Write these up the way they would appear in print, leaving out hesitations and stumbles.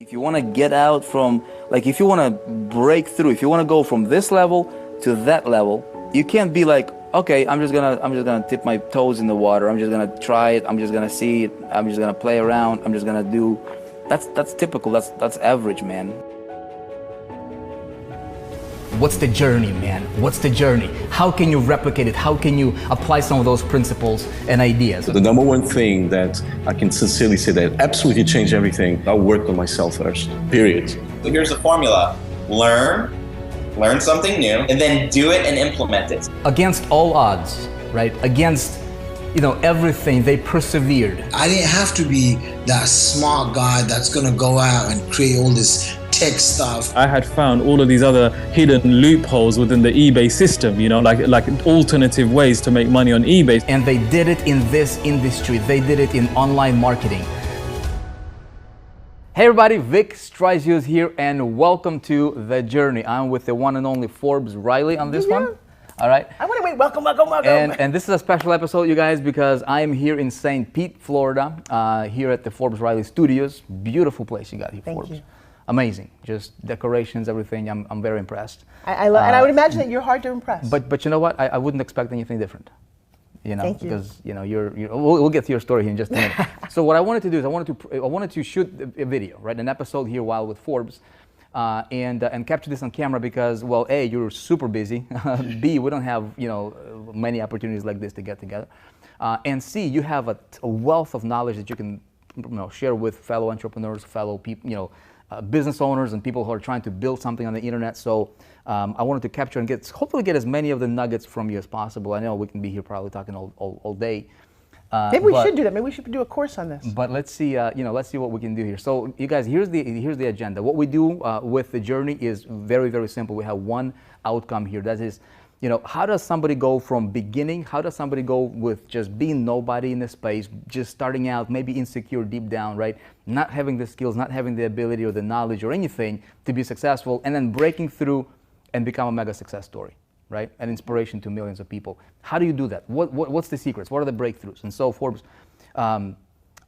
If you want to get out from, like, if you want to break through, if you want to go from this level to that level, you can't be like, okay, I'm just gonna dip my toes in the water. I'm just gonna try it. I'm just gonna see it. I'm just gonna play around. I'm just gonna do. That's typical. That's average, man. What's the journey, man? What's the journey? How can you replicate it? How can you apply some of those principles and ideas? The number one thing that I can sincerely say that absolutely changed everything, I worked on myself first, period. So here's the formula. Learn something new, and then do it and implement it. Against all odds, right? Against, everything, they persevered. I didn't have to be that smart guy that's gonna go out and create all this tech stuff. I had found all of these other hidden loopholes within the eBay system, like alternative ways to make money on eBay. And they did it in this industry. They did it in online marketing. Hey everybody, Vic Strizius here, and welcome to The Journey. I'm with the one and only Forbes Riley on this one. All right. I want to wait. Welcome. And this is a special episode, you guys, because I am here in St. Pete, Florida, here at the Forbes Riley Studios. Beautiful place you got here, Forbes. Thank you. Amazing. Just decorations, everything. I'm very impressed. I love, and I would imagine that you're hard to impress. But you know what? I wouldn't expect anything different. Thank you. Because we'll get to your story here in just a minute. So what I wanted to do is I wanted to shoot a video, right? An episode here while with Forbes. And capture this on camera because, well, A, you're super busy. B, we don't have many opportunities like this to get together. And C, you have a wealth of knowledge that you can share with fellow entrepreneurs, fellow people, business owners, and people who are trying to build something on the internet. So I wanted to capture and hopefully get as many of the nuggets from you as possible. I know we can be here probably talking all day. Maybe we should do that. Maybe we should do a course on this. But let's see, let's see what we can do here. So, you guys, here's the agenda. What we do with the journey is very, very simple. We have one outcome here. That is, how does somebody go from beginning? How does somebody go with just being nobody in the space, just starting out, maybe insecure deep down, right? Not having the skills, not having the ability or the knowledge or anything to be successful, and then breaking through and become a mega success story. Right? An inspiration to millions of people. How do you do that? What's the secrets? What are the breakthroughs? And so, Forbes, I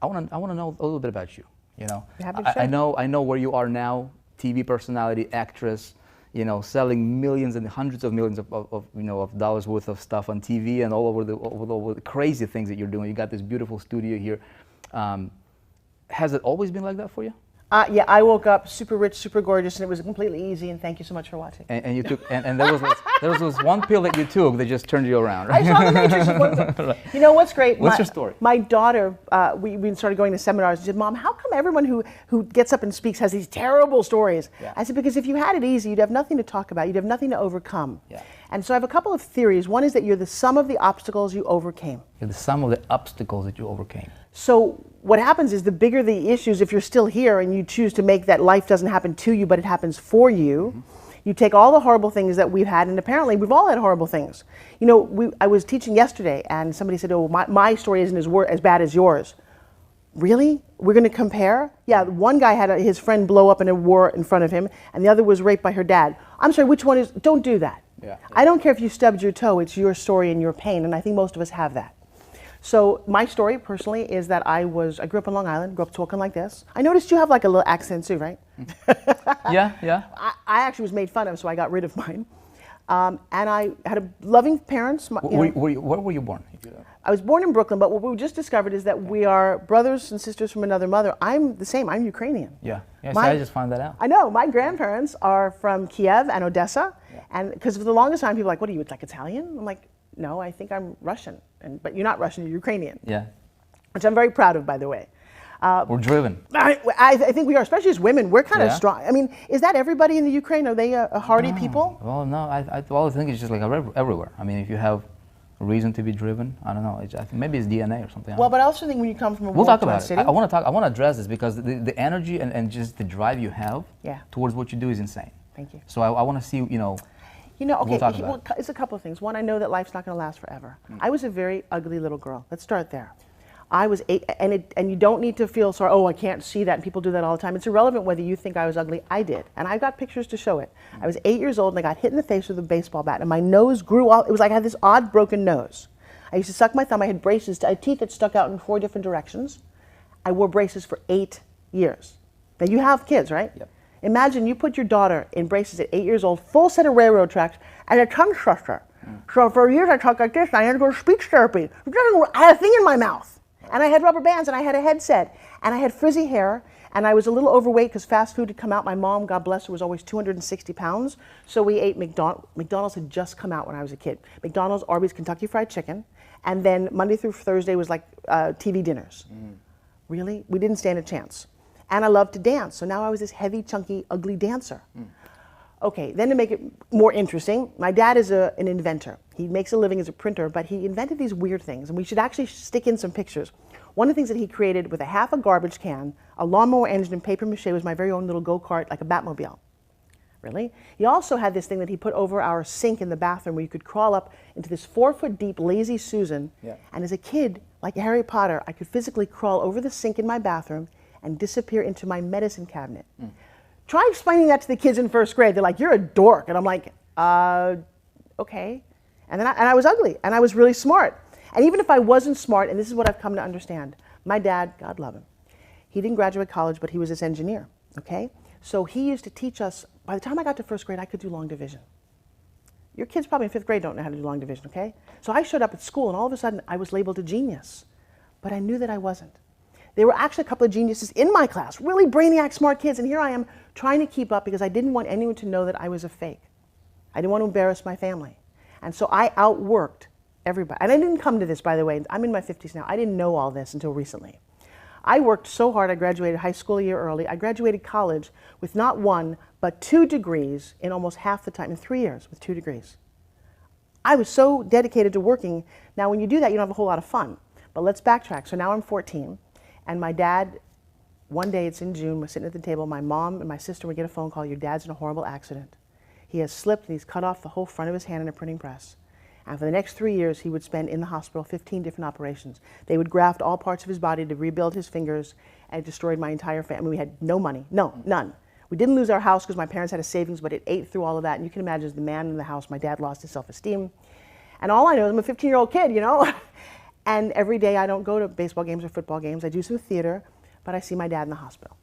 want to know a little bit about you. I know where you are now. TV personality, actress. Selling millions and hundreds of millions of dollars worth of stuff on TV and all over the crazy things that you're doing. You got this beautiful studio here. Has it always been like that for you? Yeah, I woke up super rich, super gorgeous, and it was completely easy. And thank you so much for watching. And you took, and there was this one pill that you took that just turned you around. Right? I saw the Matrix. Right. You know what's great? What's your story? My daughter, we started going to seminars. She said, "Mom, how come everyone who gets up and speaks has these terrible stories?" Yeah. I said, "Because if you had it easy, you'd have nothing to talk about. You'd have nothing to overcome." Yeah. And so I have a couple of theories. One is that you're the sum of the obstacles you overcame. You're the sum of the obstacles that you overcame. So what happens is the bigger the issues, if you're still here and you choose to make that life doesn't happen to you, but it happens for you, you take all the horrible things that we've had, and apparently we've all had horrible things. I was teaching yesterday and somebody said, "Oh, my story isn't as bad as yours." Really? We're going to compare? Yeah, one guy had his friend blow up in a war in front of him, and the other was raped by her dad. I'm sorry, which one is? Don't do that. Yeah. I don't care if you stubbed your toe, it's your story and your pain, and I think most of us have that. So my story, personally, is that I grew up on Long Island, grew up talking like this. I noticed you have like a little accent too, right? Yeah. I actually was made fun of, so I got rid of mine. And I had loving parents. Where were you born? I was born in Brooklyn, but what we just discovered is that we are brothers and sisters from another mother. I'm the same, I'm Ukrainian. Yeah, so I just found that out. I know, my grandparents are from Kiev and Odessa, and because for the longest time people were like, "What are you, like Italian?" I'm like, "No, I think I'm Russian." But you're not Russian, you're Ukrainian. Yeah. Which I'm very proud of, by the way. We're driven. I think we are, especially as women. We're kind of strong. I mean, is that everybody in the Ukraine? Are they a hardy people? Well, no. I think it's just like everywhere. I mean, if you have a reason to be driven, I don't know. I think maybe it's DNA or something. Well, but I also think when you come from a we'll talk about city. it. I want to address this because the energy and just the drive you have towards what you do is insane. Thank you. So I want to see, okay, it's a couple of things. One, I know that life's not going to last forever. I was a very ugly little girl. Let's start there. I was 8, and you don't need to feel sorry, "Oh, I can't see that," and people do that all the time. It's irrelevant whether you think I was ugly. I did, and I've got pictures to show it. I was 8 years old, and I got hit in the face with a baseball bat, and my nose grew all, it was like I had this odd broken nose. I used to suck my thumb. I had braces, I had teeth that stuck out in 4 different directions. I wore braces for 8 years. Now you have kids, right? Yep. Imagine you put your daughter in braces at 8 years old, full set of railroad tracks, and a tongue twister. So for years I talked like this, and I had to go to speech therapy. I had a thing in my mouth, and I had rubber bands, and I had a headset, and I had frizzy hair, and I was a little overweight because fast food had come out. My mom, God bless her, was always 260 pounds, so we ate McDonald's. McDonald's had just come out when I was a kid. McDonald's, Arby's, Kentucky Fried Chicken, and then Monday through Thursday was like TV dinners. Really? We didn't stand a chance. And I loved to dance, so now I was this heavy, chunky, ugly dancer. Okay, then to make it more interesting, my dad is an inventor. He makes a living as a printer, but he invented these weird things, and we should actually stick in some pictures. One of the things that he created with a half a garbage can, a lawnmower engine, and paper mache was my very own little go-kart, like a Batmobile. Really? He also had this thing that he put over our sink in the bathroom where you could crawl up into this 4-foot deep lazy Susan. Yeah. And as a kid, like Harry Potter, I could physically crawl over the sink in my bathroom and disappear into my medicine cabinet. Try explaining that to the kids in first grade. They're like, "You're a dork." And I'm like, okay. And then I was ugly, and I was really smart. And even if I wasn't smart, and this is what I've come to understand, my dad, God love him, he didn't graduate college, but he was this engineer, okay? So he used to teach us, by the time I got to first grade, I could do long division. Your kids probably in 5th grade don't know how to do long division, okay? So I showed up at school, and all of a sudden, I was labeled a genius. But I knew that I wasn't. There were actually a couple of geniuses in my class, really brainiac, smart kids, and here I am trying to keep up because I didn't want anyone to know that I was a fake. I didn't want to embarrass my family. And so I outworked everybody. And I didn't come to this, by the way. I'm in my 50s now. I didn't know all this until recently. I worked so hard. I graduated high school a year early. I graduated college with not 1, but 2 degrees in almost half the time, in 3 years with 2 degrees. I was so dedicated to working. Now, when you do that, you don't have a whole lot of fun. But let's backtrack. So now I'm 14. And my dad, one day, it's in June, we're sitting at the table, my mom and my sister would get a phone call, "Your dad's in a horrible accident. He has slipped and he's cut off the whole front of his hand in a printing press." And for the next 3 years, he would spend in the hospital 15 different operations. They would graft all parts of his body to rebuild his fingers, and it destroyed my entire family. We had no money, none. We didn't lose our house because my parents had a savings, but it ate through all of that. And you can imagine, as the man in the house, my dad lost his self-esteem. And all I know is I'm a 15-year-old kid, you know? And every day I don't go to baseball games or football games. I do some theater, but I see my dad in the hospital.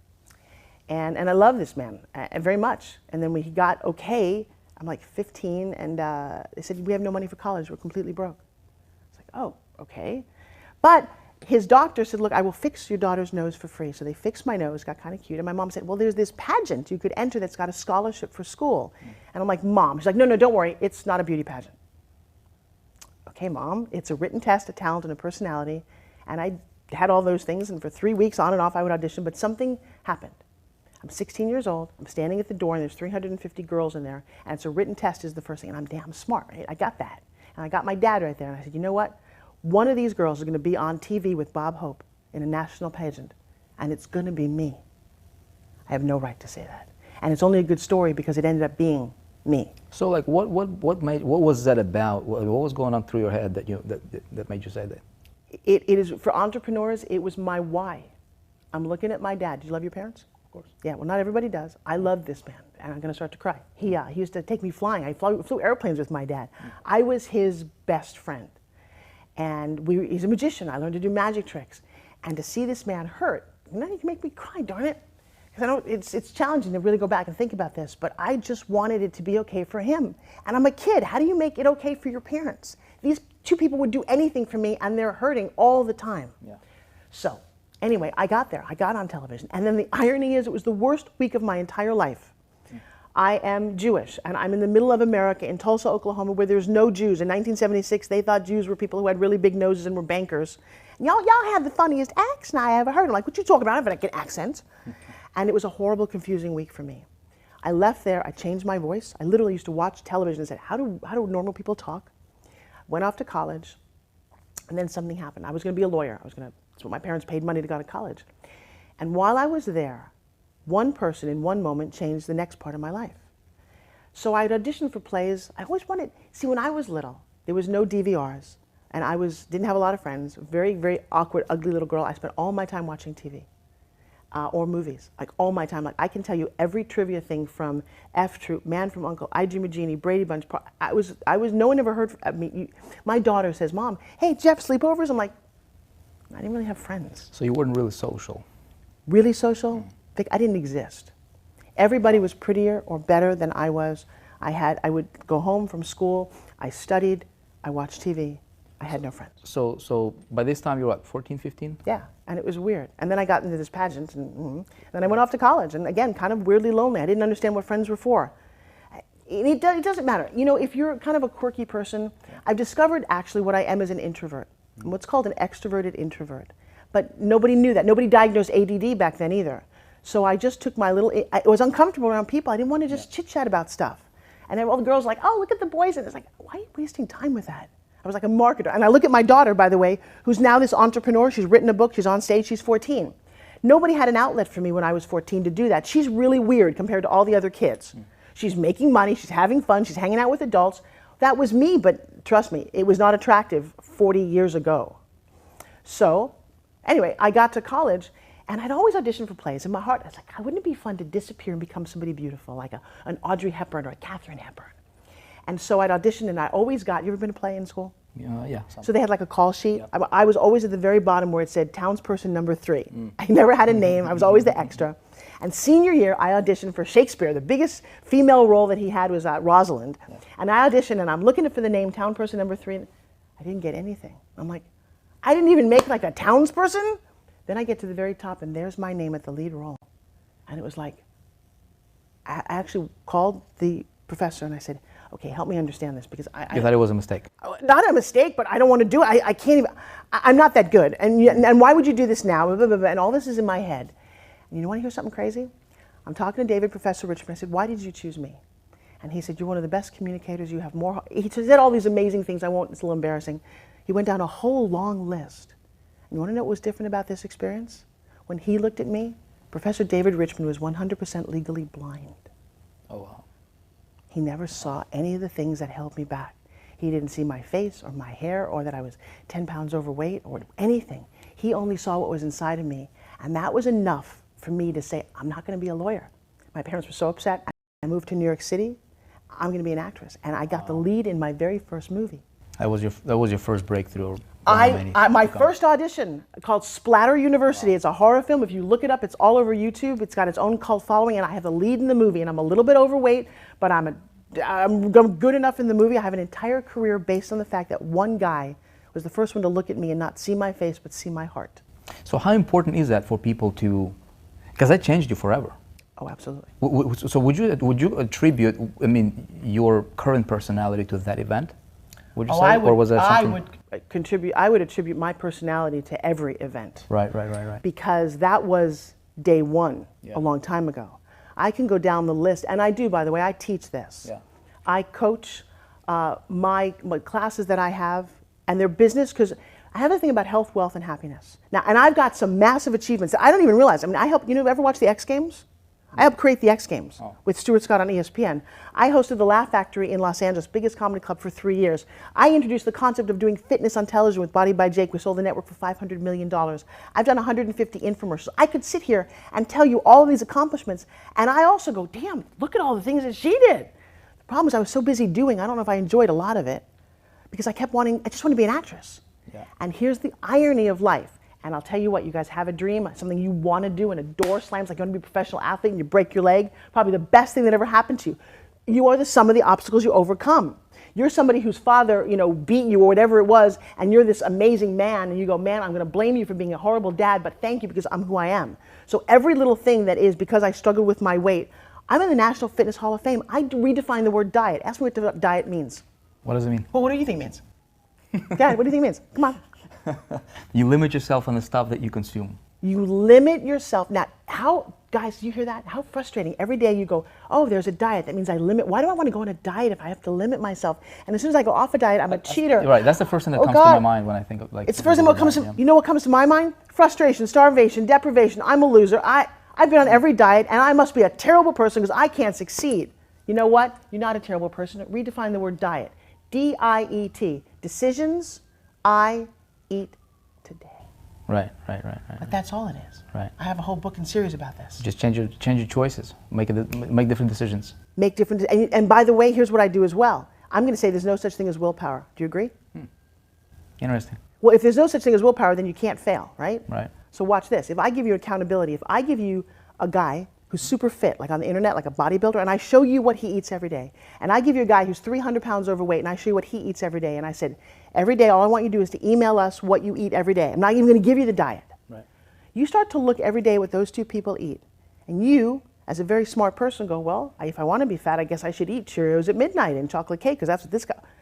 And I love this man very much. And then when he got okay, I'm like 15, and they said, "We have no money for college. We're completely broke." It's like, oh, okay. But his doctor said, "Look, I will fix your daughter's nose for free." So they fixed my nose, got kind of cute. And my mom said, "Well, there's this pageant you could enter that's got a scholarship for school." And I'm like, "Mom." She's like, "No, don't worry. It's not a beauty pageant." Okay, Mom, it's a written test, a talent, and a personality. And I had all those things, and for 3 weeks on and off I would audition, but something happened. I'm 16 years old, I'm standing at the door, and there's 350 girls in there, and it's a written test is the first thing, and I'm damn smart, right? I got that. And I got my dad right there, and I said, "You know what? One of these girls is going to be on TV with Bob Hope in a national pageant, and it's going to be me." I have no right to say that. And it's only a good story because it ended up being me. So, like, what was that about? What was going on through your head that made you say that? It is, for entrepreneurs, it was my why. I'm looking at my dad. Did you love your parents? Of course. Yeah, well, not everybody does. I love this man, and I'm going to start to cry. He used to take me flying. I flew airplanes with my dad. I was his best friend. And he's a magician. I learned to do magic tricks. And to see this man hurt, you can make me cry, darn it. Because it's challenging to really go back and think about this, but I just wanted it to be okay for him. And I'm a kid. How do you make it okay for your parents? These 2 people would do anything for me, and they're hurting all the time. Yeah. So anyway, I got there. I got on television. And then the irony is, it was the worst week of my entire life. I am Jewish, and I'm in the middle of America in Tulsa, Oklahoma, where there's no Jews. In 1976, they thought Jews were people who had really big noses and were bankers. And y'all had the funniest accent I ever heard. I'm like, "What you talking about? I have an accent." And it was a horrible, confusing week for me. I left there, I changed my voice. I literally used to watch television and said, how do normal people talk? Went off to college, and then something happened. I was gonna be a lawyer. That's what my parents paid money to go to college. And while I was there, one person in one moment changed the next part of my life. So I'd auditioned for plays. I always wanted, see, when I was little, there was no DVRs, and I didn't have a lot of friends, very, very awkward, ugly little girl. I spent all my time watching TV. Or movies, like all my time. Like, I can tell you every trivia thing from F Troop, Man from U.N.C.L.E., I Dream of Jeannie, Brady Bunch. No one ever heard of me. My daughter says, "Mom, hey, Jeff, sleepovers?" I'm like, I didn't really have friends. So you weren't really social? Really social? I didn't exist. Everybody was prettier or better than I was. I would go home from school, I studied, I watched TV, I had no friends. So by this time you were what, 14, 15? Yeah, and it was weird. And then I got into this pageant, and then I went off to college, and again, kind of weirdly lonely. I didn't understand what friends were for. It doesn't matter. You know, if you're kind of a quirky person, I've discovered actually what I am as an introvert. I'm what's called an extroverted introvert. But nobody knew that. Nobody diagnosed ADD back then either. So I just took my little, it was uncomfortable around people. I didn't want to just chit-chat about stuff. And then all the girls were like, oh, look at the boys. And it's like, why are you wasting time with that? I was like a marketer. And I look at my daughter, by the way, who's now this entrepreneur. She's written a book. She's on stage. She's 14. Nobody had an outlet for me when I was 14 to do that. She's really weird compared to all the other kids. She's making money. She's having fun. She's hanging out with adults. That was me, but trust me, it was not attractive 40 years ago. So anyway, I got to college, and I'd always auditioned for plays. In my heart, I was like, wouldn't it be fun to disappear and become somebody beautiful, like an Audrey Hepburn or a Katharine Hepburn? And so I'd auditioned, and I always got, you ever been to play in school? Yeah. So they had like a call sheet. I was always at the very bottom where it said townsperson number 3. I never had a name. I was always the extra. And senior year, I auditioned for Shakespeare. The biggest female role that he had was Rosalind. And I auditioned, and I'm looking for the name townsperson number 3. And I didn't get anything. I'm like, I didn't even make like a townsperson? Then I get to the very top, and there's my name at the lead role. And it was like, I actually called the professor, and I said, okay, help me understand this, because You thought it was a mistake? Not a mistake, but I don't want to do it. I can't even, I'm not that good. And why would you do this now? Blah, blah, blah, and all this is in my head. And you want to hear something crazy? I'm talking to David, Professor Richmond. I said, why did you choose me? And he said, you're one of the best communicators. You have more. He said all these amazing things. It's a little embarrassing. He went down a whole long list. And you want to know what was different about this experience? When he looked at me, Professor David Richmond was 100% legally blind. Oh, wow. He never saw any of the things that held me back. He didn't see my face or my hair or that I was 10 pounds overweight or anything. He only saw what was inside of me. And that was enough for me to say, I'm not going to be a lawyer. My parents were so upset. I moved to New York City. I'm going to be an actress. And I got the lead in my very first movie. That was your first breakthrough. My first audition, called Splatter University. It's a horror film. If you look it up, it's all over YouTube. It's got its own cult following, and I have the lead in the movie. And I'm a little bit overweight, but I'm good enough in the movie. I have an entire career based on the fact that one guy was the first one to look at me and not see my face, but see my heart. So how important is that for people to, because that changed you forever. Oh, absolutely. So would you attribute, I mean, your current personality to that event? Would you say, or was that something? I would attribute my personality to every event. Right. Because that was day one, a long time ago. I can go down the list, and I do, by the way, I teach this. Yeah. I coach my classes that I have, and they're business, because I have a thing about health, wealth, and happiness. Now, and I've got some massive achievements that I don't even realize. I mean, I help, ever watch the X Games? I helped create the X Games with Stuart Scott on ESPN. I hosted the Laugh Factory in Los Angeles, biggest comedy club for 3 years. I introduced the concept of doing fitness on television with Body by Jake. We sold the network for $500 million. I've done 150 infomercials. I could sit here and tell you all of these accomplishments, and I also go, damn, look at all the things that she did. The problem is I was so busy doing, I don't know if I enjoyed a lot of it, because I just wanted to be an actress. Yeah. And here's the irony of life. And I'll tell you what, you guys have a dream, something you want to do, and a door slams, like you want to be a professional athlete and you break your leg, probably the best thing that ever happened to you. You are the sum of the obstacles you overcome. You're somebody whose father, beat you or whatever it was, and you're this amazing man, and you go, man, I'm going to blame you for being a horrible dad, but thank you because I'm who I am. So every little thing that is because I struggled with my weight, I'm in the National Fitness Hall of Fame. I redefine the word diet. Ask me what diet means. What does it mean? Well, what do you think it means? Dad, what do you think it means? Come on. You limit yourself on the stuff that you consume. You limit yourself. Now, guys, do you hear that? How frustrating. Every day you go, oh, there's a diet. That means I limit. Why do I want to go on a diet if I have to limit myself? And as soon as I go off a diet, I'm a cheater. Right, that's the first thing that comes to my mind when I think of It's the first thing that comes to, you know what comes to my mind? Frustration, starvation, deprivation. I'm a loser. I've been on every diet, and I must be a terrible person because I can't succeed. You know what? You're not a terrible person. Redefine the word diet. D-I-E-T. Decisions I eat today. Right. But that's all it is. Right. I have a whole book and series about this. Just change your choices. Make different decisions. Make different. And by the way, here's what I do as well. I'm going to say there's no such thing as willpower. Do you agree? Interesting. Well, if there's no such thing as willpower, then you can't fail, right? Right. So watch this. If I give you accountability, if I give you a guy who's super fit, like on the internet, like a bodybuilder, and I show you what he eats every day. And I give you a guy who's 300 pounds overweight, and I show you what he eats every day. And I said, every day, all I want you to do is to email us what you eat every day. I'm not even going to give you the diet. Right. You start to look every day what those two people eat. And you, as a very smart person, go, well, if I want to be fat, I guess I should eat Cheerios at midnight and chocolate cake, because that's what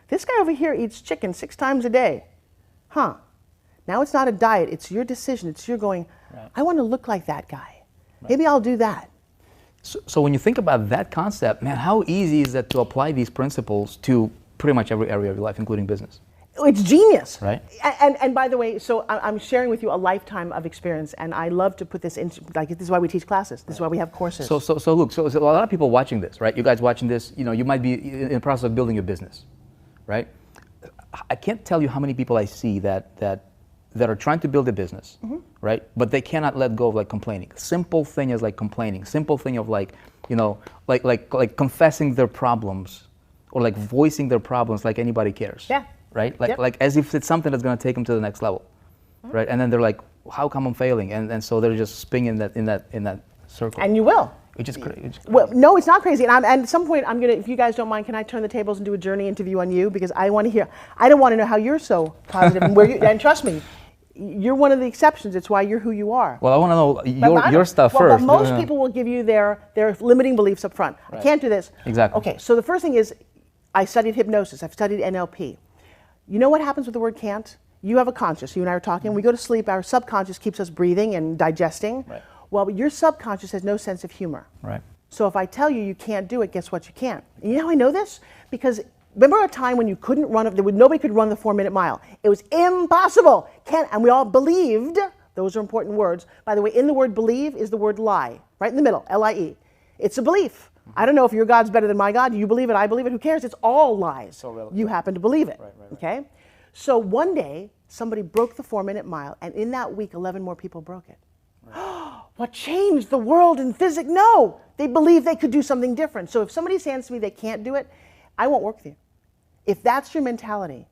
this guy over here eats chicken 6 times a day. Huh. Now it's not a diet, it's your decision. It's your going, right. I want to look like that guy. Right. Maybe I'll do that. So when you think about that concept, man, how easy is it to apply these principles to pretty much every area of your life, including business? It's genius. Right. And by the way, so I'm sharing with you a lifetime of experience, and I love to put this in, like, this is why we teach classes. This is why we have courses. So look, so a lot of people watching this, right? You guys watching this, you know, you might be in the process of building a business, right? I can't tell you how many people I see that are trying to build a business, right? But they cannot let go of like complaining. Simple thing is like complaining. Simple thing of like, you know, like confessing their problems, or like voicing their problems like anybody cares. Yeah. Right? Like as if it's something that's going to take them to the next level, right? And then they're like, how come I'm failing? And so they're just spinning in that circle. And you will. Which is crazy. Well, no, it's not crazy. And at some point, I'm gonna, if you guys don't mind, can I turn the tables and do a journey interview on you? Because I want to hear. I don't want to know how you're so positive and where you. And trust me, you're one of the exceptions. It's why you're who you are. Well, I want to know your stuff first. But most people will give you their limiting beliefs up front. Right. I can't do this. Exactly. Okay, so the first thing is, I studied hypnosis. I've studied NLP. You know what happens with the word can't? You have a conscious. You and I are talking. We go to sleep. Our subconscious keeps us breathing and digesting. Right. Well, your subconscious has no sense of humor. Right. So if I tell you you can't do it, guess what? You can't. And you know how I know this? Because remember a time when you couldn't run, nobody could run the 4-minute mile. It was impossible. And we all believed. Those are important words. By the way, in the word believe is the word lie, right in the middle, L-I-E. It's a belief. I don't know if your God's better than my God. You believe it, I believe it. Who cares? It's all lies. So you happen to believe it. Right. Okay? So one day, somebody broke the 4-minute mile, and in that week, 11 more people broke it. Right. What changed the world in physics? No, they believed they could do something different. So if somebody says to me they can't do it, I won't work with you. If that's your mentality,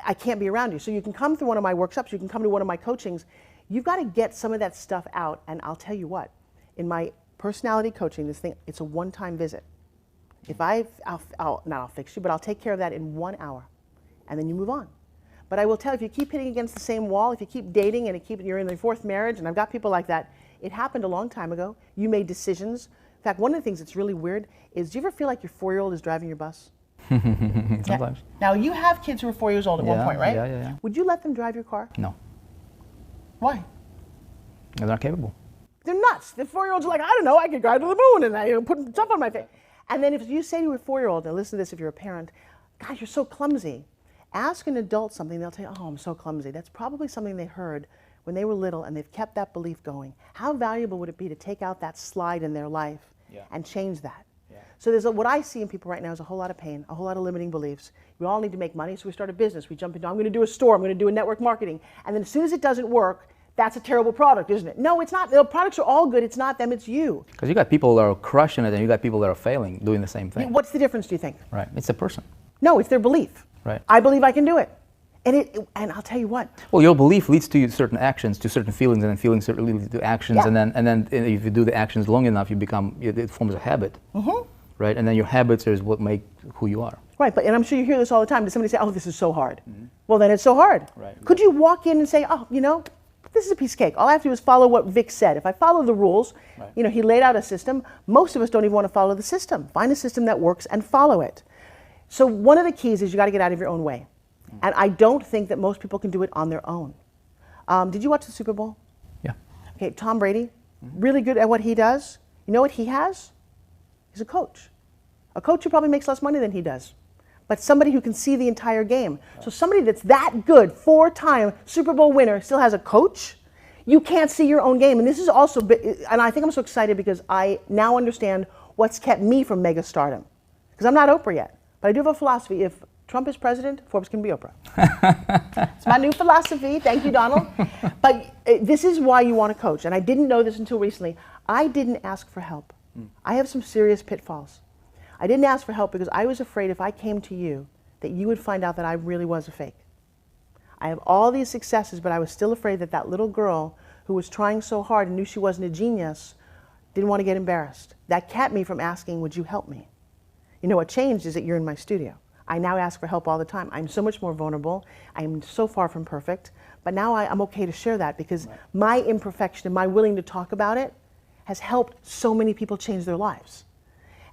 I can't be around you. So you can come through one of my workshops, you can come to one of my coachings. You've got to get some of that stuff out, and I'll tell you what, in my personality coaching, this thing, it's a one-time visit. If I'll fix you, but I'll take care of that in 1 hour, and then you move on. But I will tell you, if you keep hitting against the same wall, if you keep dating and you're in the 4th marriage, and I've got people like that, it happened a long time ago. You made decisions. In fact, one of the things that's really weird is, do you ever feel like your 4-year-old is driving your bus? Sometimes. Yeah. Now, you have kids who are 4 years old at one point, right? Yeah. Would you let them drive your car? No. Why? They're not capable. They're nuts. The 4-year-olds are like, I don't know, I could drive to the moon and I put stuff on my face. And then if you say to a 4-year-old, and listen to this if you're a parent, God, you're so clumsy. Ask an adult something, they'll tell you, oh, I'm so clumsy. That's probably something they heard when they were little, and they've kept that belief going. How valuable would it be to take out that slide in their life and change that? Yeah. So there's what I see in people right now is a whole lot of pain, a whole lot of limiting beliefs. We all need to make money, so we start a business. We jump into, I'm going to do a store, I'm going to do a network marketing. And then as soon as it doesn't work, that's a terrible product, isn't it? No, it's not. The products are all good. It's not them, it's you. Because you got people that are crushing it, and you got people that are failing, doing the same thing. What's the difference, do you think? Right. It's a person. No, it's their belief. Right. I believe I can do it. And I'll tell you what. Well, your belief leads to certain actions, to certain feelings, and then feelings lead to actions, Yeah. and then if you do the actions long enough, it forms a habit, right? And then your habits is what make who you are. Right, and I'm sure you hear this all the time. Does somebody say, "Oh, this is so hard"? Well, then it's so hard. Right. Could you walk in and say, "Oh, you know, this is a piece of cake. All I have to do is follow what Vic said. If I follow the rules, you know, he laid out a system. Most of us don't even want to follow the system. Find a system that works and follow it." So one of the keys is you got to get out of your own way. And I don't think that most people can do it on their own. Did you watch the Super Bowl? Yeah. Okay, Tom Brady, really good at what he does. You know what he has? He's a coach. A coach who probably makes less money than he does, but somebody who can see the entire game. So somebody that's that good, 4-time Super Bowl winner, still has a coach. You can't see your own game. And this is also, and I think I'm so excited because I now understand what's kept me from mega stardom. Because I'm not Oprah yet, but I do have a philosophy. If Trump is president, Forbes can be Oprah. It's my new philosophy. Thank you, Donald. But this is why you want to coach. And I didn't know this until recently. I didn't ask for help. I have some serious pitfalls. I didn't ask for help because I was afraid if I came to you that you would find out that I really was a fake. I have all these successes, but I was still afraid that that little girl who was trying so hard and knew she wasn't a genius, Didn't want to get embarrassed. That kept me from asking, would you help me? You know what changed is that you're in my studio. I now ask for help all the time. I'm so much more vulnerable. I'm so far from perfect. But now I'm okay to share that because my imperfection and my willing to talk about it has helped so many people change their lives.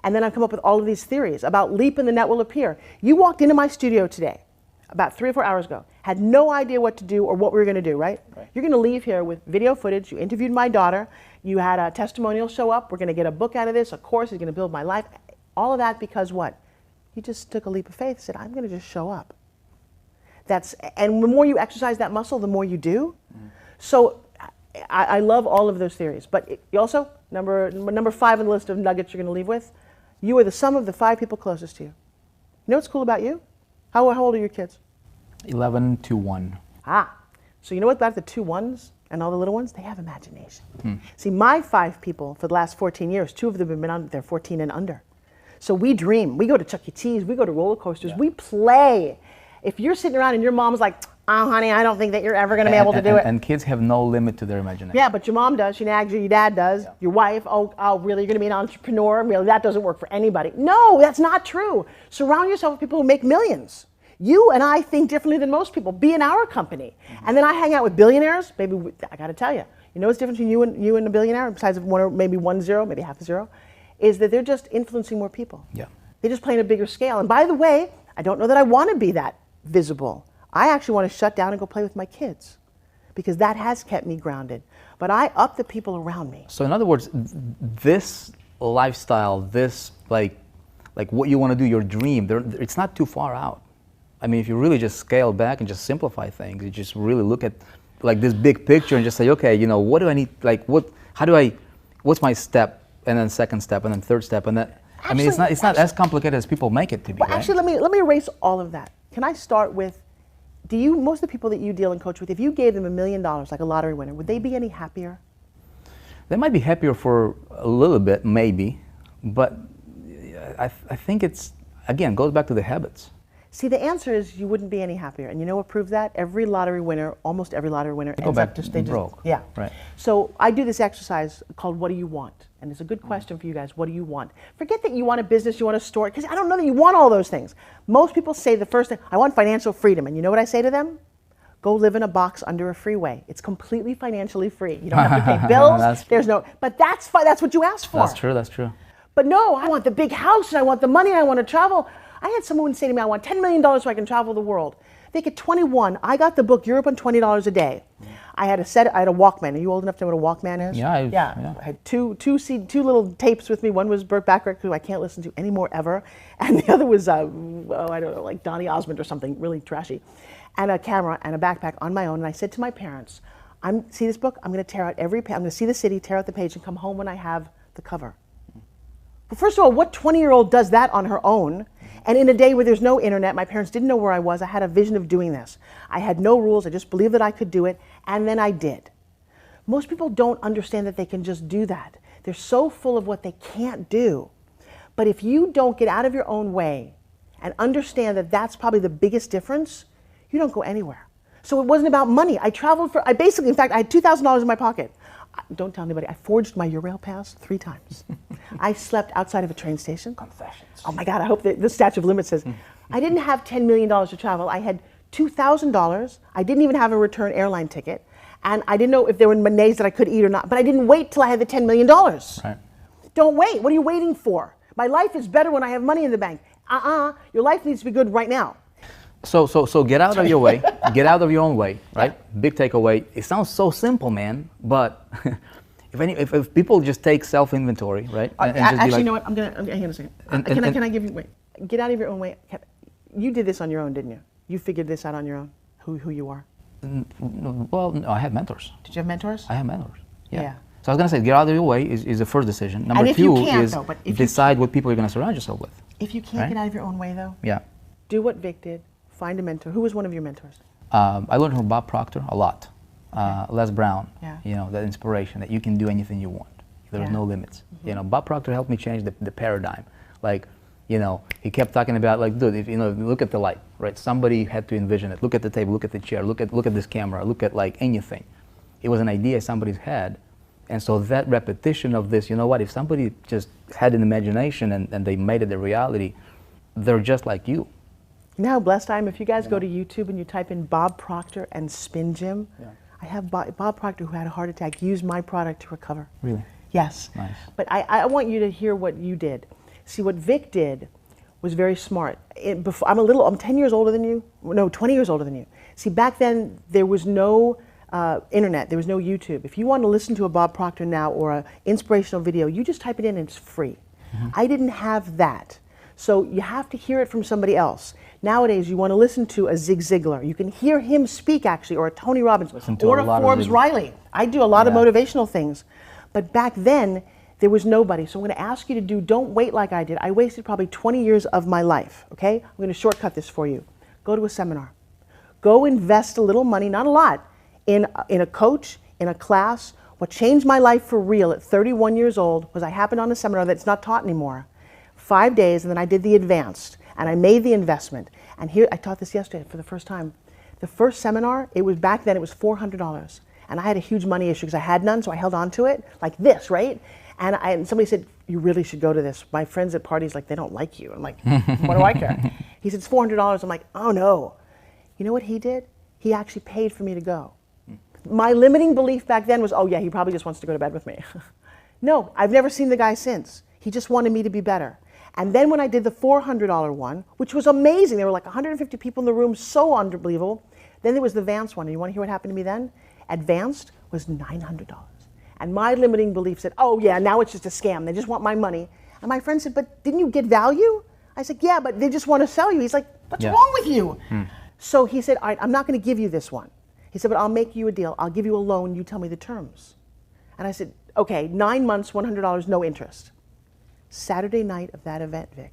And then I've come up with all of these theories about leap and the net will appear. You walked into my studio today, about 3 or 4 hours ago, had no idea what to do or what we were going to do, right? You're going to leave here with video footage. You interviewed my daughter. You had a testimonial show up. We're going to get a book out of this. A course is going to build my life. All of that because what? You just took a leap of faith, said, I'm going to just show up. And the more you exercise that muscle, the more you do. So I love all of those theories. But you also, number 5 on the list of nuggets you're going to leave with, you are the sum of the 5 people closest to you. You know what's cool about you? How old are your kids? 11 to 1. So you know what about the 2 ones and all the little ones? They have imagination. See, my 5 people for the last 14 years, 2 of them have been on, they're 14 and under. So we dream. We go to Chuck E. Cheese. We go to roller coasters. We play. If you're sitting around and your mom's like, oh, honey, I don't think that you're ever going to be able to do it. And kids have no limit to their imagination. Yeah, but your mom does. She nags you. Your dad does. Your wife, oh, really? You're going to be an entrepreneur? Really? That doesn't work for anybody. No, that's not true. Surround yourself with people who make millions. You and I think differently than most people. Be in our company. And then I hang out with billionaires. Baby, I got to tell you. You know what's the difference between you and a billionaire, besides maybe 1 0, maybe half a zero, is that they're just influencing more people. Yeah. They're just playing a bigger scale. And by the way, I don't know that I want to be that visible. I actually want to shut down and go play with my kids because that has kept me grounded. But I up the people around me. So in other words, this lifestyle, this like what you want to do, your dream, it's not too far out. I mean, if you really just scale back and just simplify things, you just really look at like this big picture and just say, okay, you know, what do I need? Like, what's my step, and then second step, and then third step, and then. I mean, it's not as complicated as people make it to be. Well, right? actually, let me erase all of that. Can I start with? Most of the people that you deal and coach with, if you gave them $1 million, like a lottery winner, would they be any happier? They might be happier for a little bit, maybe, but I think it's, again, goes back to the habits. See, the answer is you wouldn't be any happier. And you know what proves that? Every lottery winner, almost every lottery winner, ends up just broke. Yeah. Right. So I do this exercise called What Do You Want? And it's a good question for you guys. What do you want? Forget that you want a business, you want a store, because I don't know that you want all those things. Most people say the first thing, I want financial freedom. And you know what I say to them? Go live in a box under a freeway. It's completely financially free. You don't have to pay bills. There's no, but that's fine. That's what you asked for. That's true, that's true. But no, I want the big house and I want the money and I want to travel. I had someone say to me, I want $10 million so I can travel the world. They get 21. I got the book Europe on $20 a day. I had a Walkman. Are you old enough to know what a Walkman is? Yeah. I had two little tapes with me. One was Burt Bacharach, who I can't listen to anymore ever, and the other was I don't know, like Donny Osmond or something really trashy, and a camera and a backpack on my own. And I said to my parents, see this book? I'm going to tear out every page. I'm going to see the city, tear out the page, and come home when I have the cover. Well, first of all, what 20-year-old does that on her own? And in a day where there's no internet, my parents didn't know where I was, I had a vision of doing this. I had no rules, I just believed that I could do it, and then I did. Most people don't understand that they can just do that. They're so full of what they can't do. But if you don't get out of your own way and understand that that's probably the biggest difference, you don't go anywhere. So it wasn't about money. I traveled in fact, I had $2,000 in my pocket. Don't tell anybody, I forged my Eurail pass 3 times. I slept outside of a train station. Confessions. Oh my God, I hope that the statute of limits says. I didn't have $10 million to travel. I had $2,000. I didn't even have a return airline ticket. And I didn't know if there were mayonnaise that I could eat or not. But I didn't wait till I had the $10 million. Right. Don't wait. What are you waiting for? My life is better when I have money in the bank. Your life needs to be good right now. So get out of your way. Get out of your own way, right? Big takeaway. It sounds so simple, man, but if people just take self-inventory, right? And just actually, be like, you know what? Hang on a second. Can I give you, wait. Get out of your own way. You did this on your own, didn't you? You figured this out on your own, who you are? Well, no, I had mentors. Did you have mentors? I have mentors, yeah. Yeah. So I was going to say, get out of your way is the first decision. Number if you 2 can't, is though, but if decide what people you're going to surround yourself with. If you can't right? get out of your own way, though, Yeah. do what Vic did. Find a mentor. Who was one of your mentors? I learned from Bob Proctor a lot. Les Brown, Yeah. you know, that inspiration that you can do anything you want. There's Yeah. no limits. You know, Bob Proctor helped me change the paradigm. Like, you know, he kept talking about, like, dude, if you know, look at the light, right? Somebody had to envision it. Look at the table, look at the chair, look at this camera, look at like anything. It was an idea in somebody's head, And so that repetition of this, you know what, if somebody just had an imagination and they made it a reality, they're just like you. You know how blessed I am? If you guys go to YouTube and you type in Bob Proctor and Spin Gym, I have Bob Proctor, who had a heart attack, used my product to recover. Really? Yes. Nice. But I want you to hear what you did. See, what Vic did was very smart. I'm 10 years older than you. No, 20 years older than you. See, back then, there was no internet. There was no YouTube. If you want to listen to a Bob Proctor now or an inspirational video, you just type it in and it's free. I didn't have that. So you have to hear it from somebody else. Nowadays, you want to listen to a Zig Ziglar. You can hear him speak, actually, or a Tony Robbins, or a Forbes Riley. I do a lot of motivational things. But back then, there was nobody. So I'm going to ask you to don't wait like I did. I wasted probably 20 years of my life, okay? I'm going to shortcut this for you. Go to a seminar. Go invest a little money, not a lot, in a coach, in a class. What changed my life for real at 31 years old was I happened on a seminar that's not taught anymore. 5 days, and then I did the advanced, and I made the investment. And here, I taught this yesterday for the first time. The first seminar, back then it was $400. And I had a huge money issue because I had none, so I held on to it, like this, right? And somebody said, you really should go to this. My friends at parties, like, they don't like you. I'm like, what do I care? He said, it's $400. I'm like, oh no. You know what he did? He actually paid for me to go. My limiting belief back then was, oh yeah, he probably just wants to go to bed with me. No, I've never seen the guy since. He just wanted me to be better. And then when I did the $400 one, which was amazing, there were like 150 people in the room, so unbelievable. Then there was the advanced one. And you want to hear what happened to me then? Advanced was $900. And my limiting belief said, oh yeah, now it's just a scam. They just want my money. And my friend said, but didn't you get value? I said, yeah, but they just want to sell you. He's like, what's wrong with you? So he said, all right, I'm not going to give you this one. He said, but I'll make you a deal. I'll give you a loan. You tell me the terms. And I said, okay, 9 months, $100, no interest. Saturday night of that event, Vic,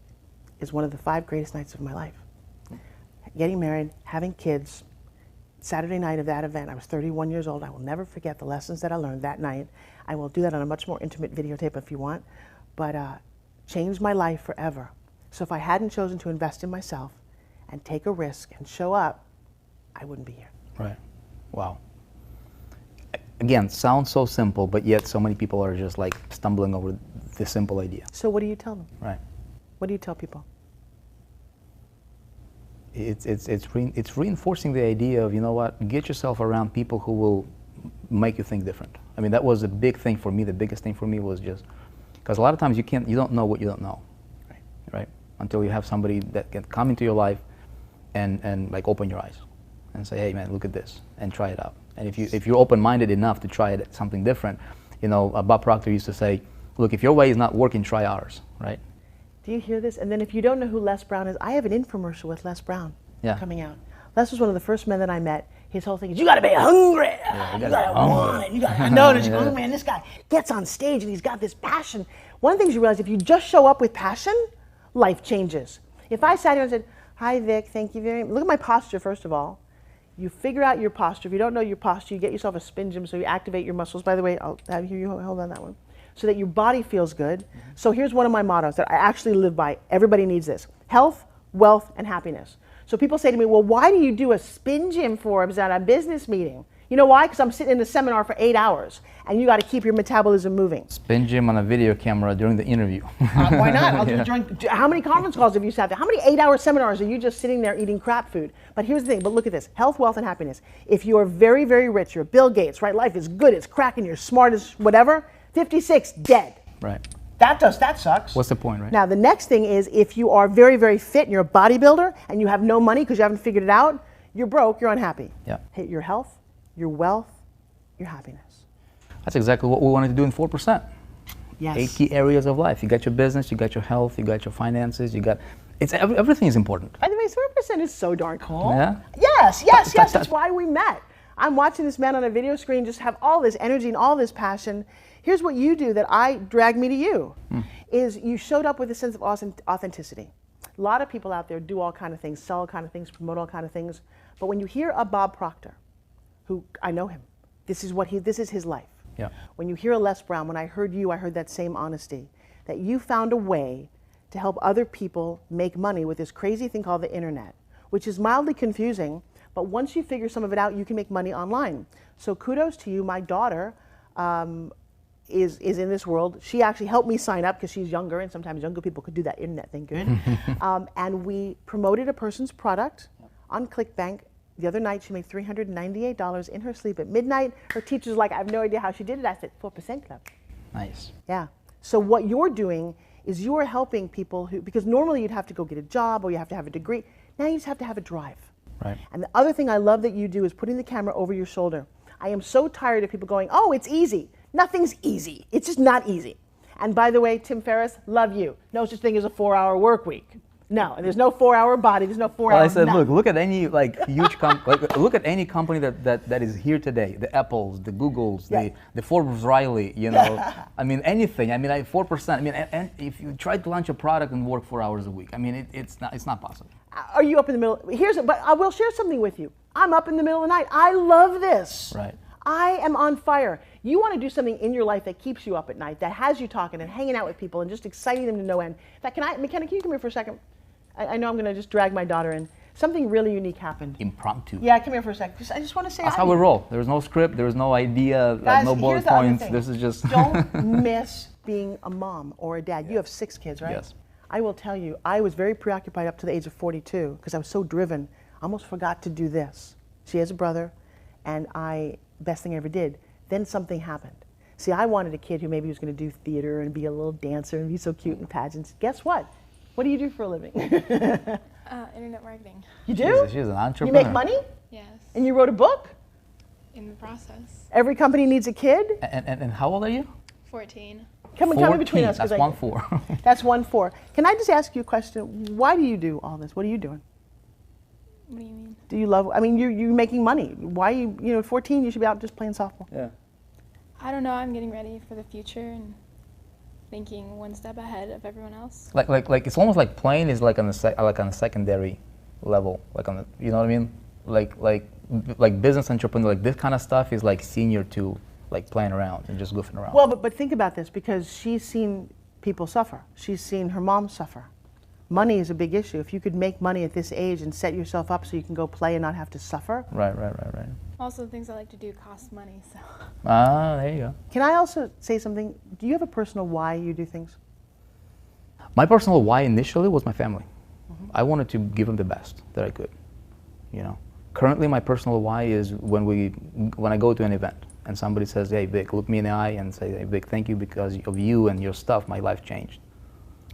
is one of the 5 greatest nights of my life. Getting married, having kids. Saturday night of that event, I was 31 years old. I will never forget the lessons that I learned that night. I will do that on a much more intimate videotape if you want, but changed my life forever. So if I hadn't chosen to invest in myself and take a risk and show up, I wouldn't be here. Right. Wow. Again, sounds so simple, but yet so many people are just like stumbling over this simple idea. So what do you tell them? Right. What do you tell people? It's reinforcing the idea of, you know what, get yourself around people who will make you think different. I mean, that was a big thing for me. The biggest thing for me was just, because a lot of times you don't know what you don't know, right? Until you have somebody that can come into your life and like open your eyes and say, hey man, look at this, and try it out. And if you're open-minded enough to try it something different, you know, Bob Proctor used to say, look, if your way is not working, try ours, right? Do you hear this? And then if you don't know who Les Brown is, I have an infomercial with Les Brown coming out. Les was one of the first men that I met. His whole thing is, you gotta be hungry. You gotta want it. You gotta know that you're hungry. And this guy gets on stage and he's got this passion. One of the things you realize, if you just show up with passion, life changes. If I sat here and said, hi Vic, thank you very much. Look at my posture, first of all. You figure out your posture. If you don't know your posture, you get yourself a spin gym so you activate your muscles. By the way, I'll have you hold on that one. So that your body feels good. So here's one of my mottos that I actually live by. Everybody needs this. Health, wealth, and happiness. So people say to me, well, why do you do a spin gym Forbes at a business meeting? You know why? Because I'm sitting in a seminar for 8 hours, and you got to keep your metabolism moving. Spin gym on a video camera during the interview. Why not? I'll do how many conference calls have you sat there? How many 8-hour seminars are you just sitting there eating crap food? But here's the thing, but look at this, health, wealth, and happiness. If you are very, very rich, you're Bill Gates, right? Life is good, it's cracking, you're smart as whatever, 56, dead. Right. That sucks. What's the point, right? Now, the next thing is, if you are very, very fit and you're a bodybuilder and you have no money because you haven't figured it out, you're broke, you're unhappy. Yeah. Hit your health, your wealth, your happiness. That's exactly what we wanted to do in 4%. Yes. 8 key areas of life. You got your business, you got your health, you got your finances, you got, everything is important. By the way, 4% is so darn cool. Yeah? Yes, that's why we met. I'm watching this man on a video screen just have all this energy and all this passion. Here's what you do that dragged me to you, is you showed up with a sense of authenticity. A lot of people out there do all kind of things, sell all kind of things, promote all kind of things. But when you hear a Bob Proctor, who I know him, this is his life. Yeah. When you hear a Les Brown, when I heard you, I heard that same honesty, that you found a way to help other people make money with this crazy thing called the internet, which is mildly confusing, but once you figure some of it out, you can make money online. So kudos to you. My daughter is in this world. She actually helped me sign up because she's younger, and sometimes younger people could do that internet thing good. And we promoted a person's product on ClickBank. The other night, she made $398 in her sleep at midnight. Her teacher's like, I have no idea how she did it. I said, 4% club. Nice. Yeah. So what you're doing is you're helping people who, because normally you'd have to go get a job or you have to have a degree. Now you just have to have a drive. Right. And the other thing I love that you do is putting the camera over your shoulder. I am so tired of people going, oh, it's easy. Nothing's easy. It's just not easy. And by the way, Tim Ferriss, love you. No such thing as a 4-hour work week. No, and there's no 4-hour body. There's no 4-hour. Well, I said, nothing. look at any like huge look at any company that is here today. The Apples, the Googles, the Forbes Riley. You know, I mean anything. I mean, 4%. I mean, and if you try to launch a product and work 4 hours a week, I mean, it's not possible. Are you up in the middle? But I will share something with you. I'm up in the middle of the night. I love this. Right. I am on fire. You want to do something in your life that keeps you up at night, that has you talking and hanging out with people and just exciting them to no end. In fact, McKenna, can you come here for a second? I know I'm going to just drag my daughter in. Something really unique happened. Impromptu. Yeah, come here for a second. I just want to say That's hi. how we roll. There's no script. There's no idea. Guys, no bullet here's the other points. thing. This is just. Don't miss being a mom or a dad. You have 6 kids, right? Yes. I will tell you, I was very preoccupied up to the age of 42 because I was so driven. I almost forgot to do this. She has a brother, and best thing I ever did. Then something happened. See, I wanted a kid who maybe was going to do theater and be a little dancer and be so cute in pageants. Guess what? What do you do for a living? Internet marketing. You do? She's an entrepreneur. You make money? Yes. And you wrote a book? In the process. Every company needs a kid? And how old are you? 14. Come in between us. That's 1-4. That's 1-4. Can I just ask you a question? Why do you do all this? What are you doing? What do you mean? Do you love, I mean, you're making money. Why, you know, at 14, you should be out just playing softball. Yeah. I don't know. I'm getting ready for the future and thinking one step ahead of everyone else. Like it's almost like playing is like on a secondary level, like on the, you know what I mean? Like business entrepreneur, like this kind of stuff is like senior to like playing around and just goofing around. Well, but think about this, because she's seen people suffer. She's seen her mom suffer. Money is a big issue. If you could make money at this age and set yourself up so you can go play and not have to suffer. Right. Also, the things I like to do cost money, so. Ah, there you go. Can I also say something? Do you have a personal why you do things? My personal why initially was my family. I wanted to give them the best that I could, you know. Currently, my personal why is when I go to an event and somebody says, hey, Vic, look me in the eye and say, hey, Vic, thank you, because of you and your stuff, my life changed.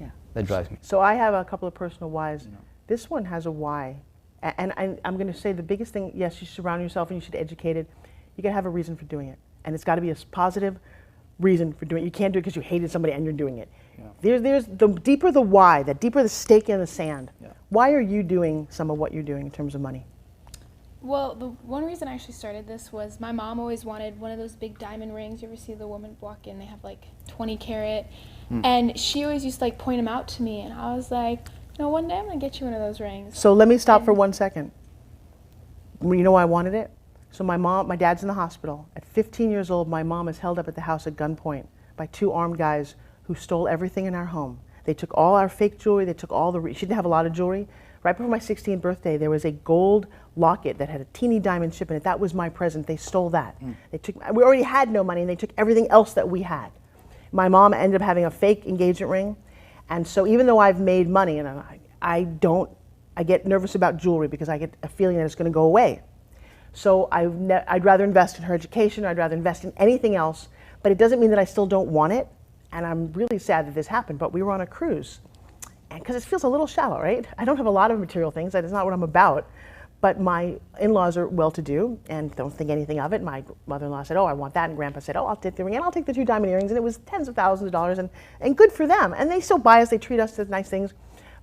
Yeah. That drives me. So I have a couple of personal whys. This one has a why. And I'm going to say the biggest thing, yes, you surround yourself and you should educate it. You got to have a reason for doing it. And it's got to be a positive reason for doing it. You can't do it because you hated somebody and you're doing it. Yeah. There's the deeper the why, the deeper the stake in the sand. Yeah. Why are you doing some of what you're doing in terms of money? Well, the one reason I actually started this was my mom always wanted one of those big diamond rings. You ever see the woman walk in? They have like 20 carat. And she always used to like point them out to me. And I was like, no, one day I'm going to get you one of those rings. So let me stop for 1 second. You know why I wanted it? So my dad's in the hospital. At 15 years old, my mom is held up at the house at gunpoint by 2 armed guys who stole everything in our home. They took all our fake jewelry. They took all she didn't have a lot of jewelry. Right before my 16th birthday, there was a gold locket that had a teeny diamond chip in it. That was my present. They stole that. We already had no money, and they took everything else that we had. My mom ended up having a fake engagement ring. And so even though I've made money, and I get nervous about jewelry because I get a feeling that it's going to go away. So I'd rather invest in her education, I'd rather invest in anything else, but it doesn't mean that I still don't want it. And I'm really sad that this happened, but we were on a cruise. And because it feels a little shallow, right? I don't have a lot of material things, that's not what I'm about. But my in-laws are well-to-do and don't think anything of it. My mother-in-law said, oh, I want that. And Grandpa said, oh, I'll take the ring and I'll take the 2 diamond earrings. And it was tens of thousands of dollars and good for them. And they still buy us, they treat us to nice things.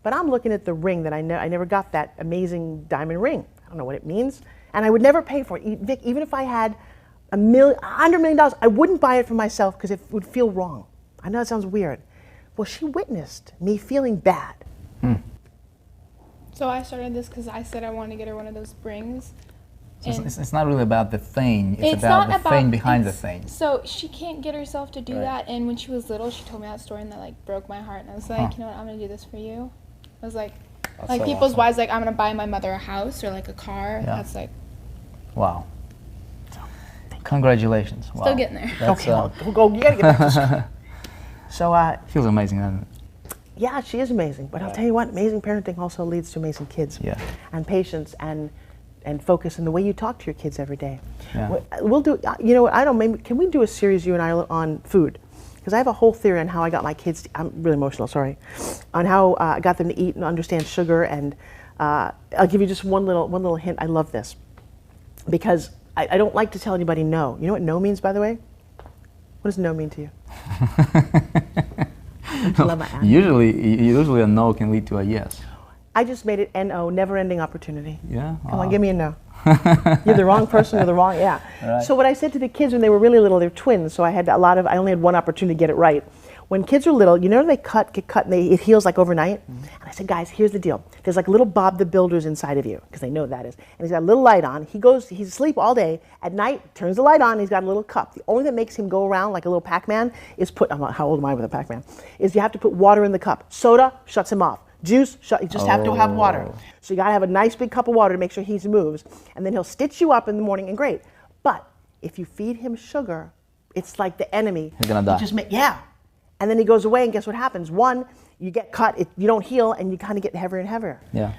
But I'm looking at the ring that I never got that amazing diamond ring. I don't know what it means. And I would never pay for it. Vic, even if I had $100 million, I wouldn't buy it for myself because it would feel wrong. I know it sounds weird. Well, she witnessed me feeling bad. So I started this because I said I wanted to get her one of those rings. So it's not really about the thing, it's about the thing behind the thing. So she can't get herself to do that, and when she was little, she told me that story and that like broke my heart, and I was like, you know what, I'm going to do this for you. I was like, so people's awesome. wives, like, I'm going to buy my mother a house or like a car. Yeah. That's like... Wow. Congratulations. Wow. Still getting there. That's, Okay, well, go. You gotta get back to school. So, feels amazing, doesn't it? yeah, she is amazing. But I'll tell you what, amazing parenting also leads to amazing kids. Yeah. And patience and focus and the way you talk to your kids every day. Yeah. We'll do. You know what? I don't. Maybe can we do a series, you and I, on food? Because I have a whole theory on how I got my kids. I'm really emotional. Sorry, on how I got them to eat and understand sugar. And I'll give you just one little hint. I love this because I don't like to tell anybody no. You know what no means, by the way? What does no mean to you? Usually a no can lead to a yes. I just made it N-O, never-ending opportunity. Yeah. Come on, give me a no. You're the wrong person, you're the wrong, yeah. Right. So what I said to the kids when they were really little, they're twins, so I only had one opportunity to get it right. When kids are little, you know they get cut and it heals like overnight? Mm-hmm. And I said, guys, here's the deal. There's like little Bob the Builder's inside of you, because they know that is. And he's got a little light on. He's asleep all day. At night, turns the light on, and he's got a little cup. The only thing that makes him go around like a little Pac-Man is how old am I with a Pac-Man? Is you have to put water in the cup. Soda shuts him off. Juice, you just have to have water. So you gotta have a nice big cup of water to make sure he moves. And then he'll stitch you up in the morning and great. But if you feed him sugar, it's like the enemy. He's gonna die. Yeah. And then he goes away and guess what happens? One, you get cut, you don't heal, and you kind of get heavier and heavier. Yeah.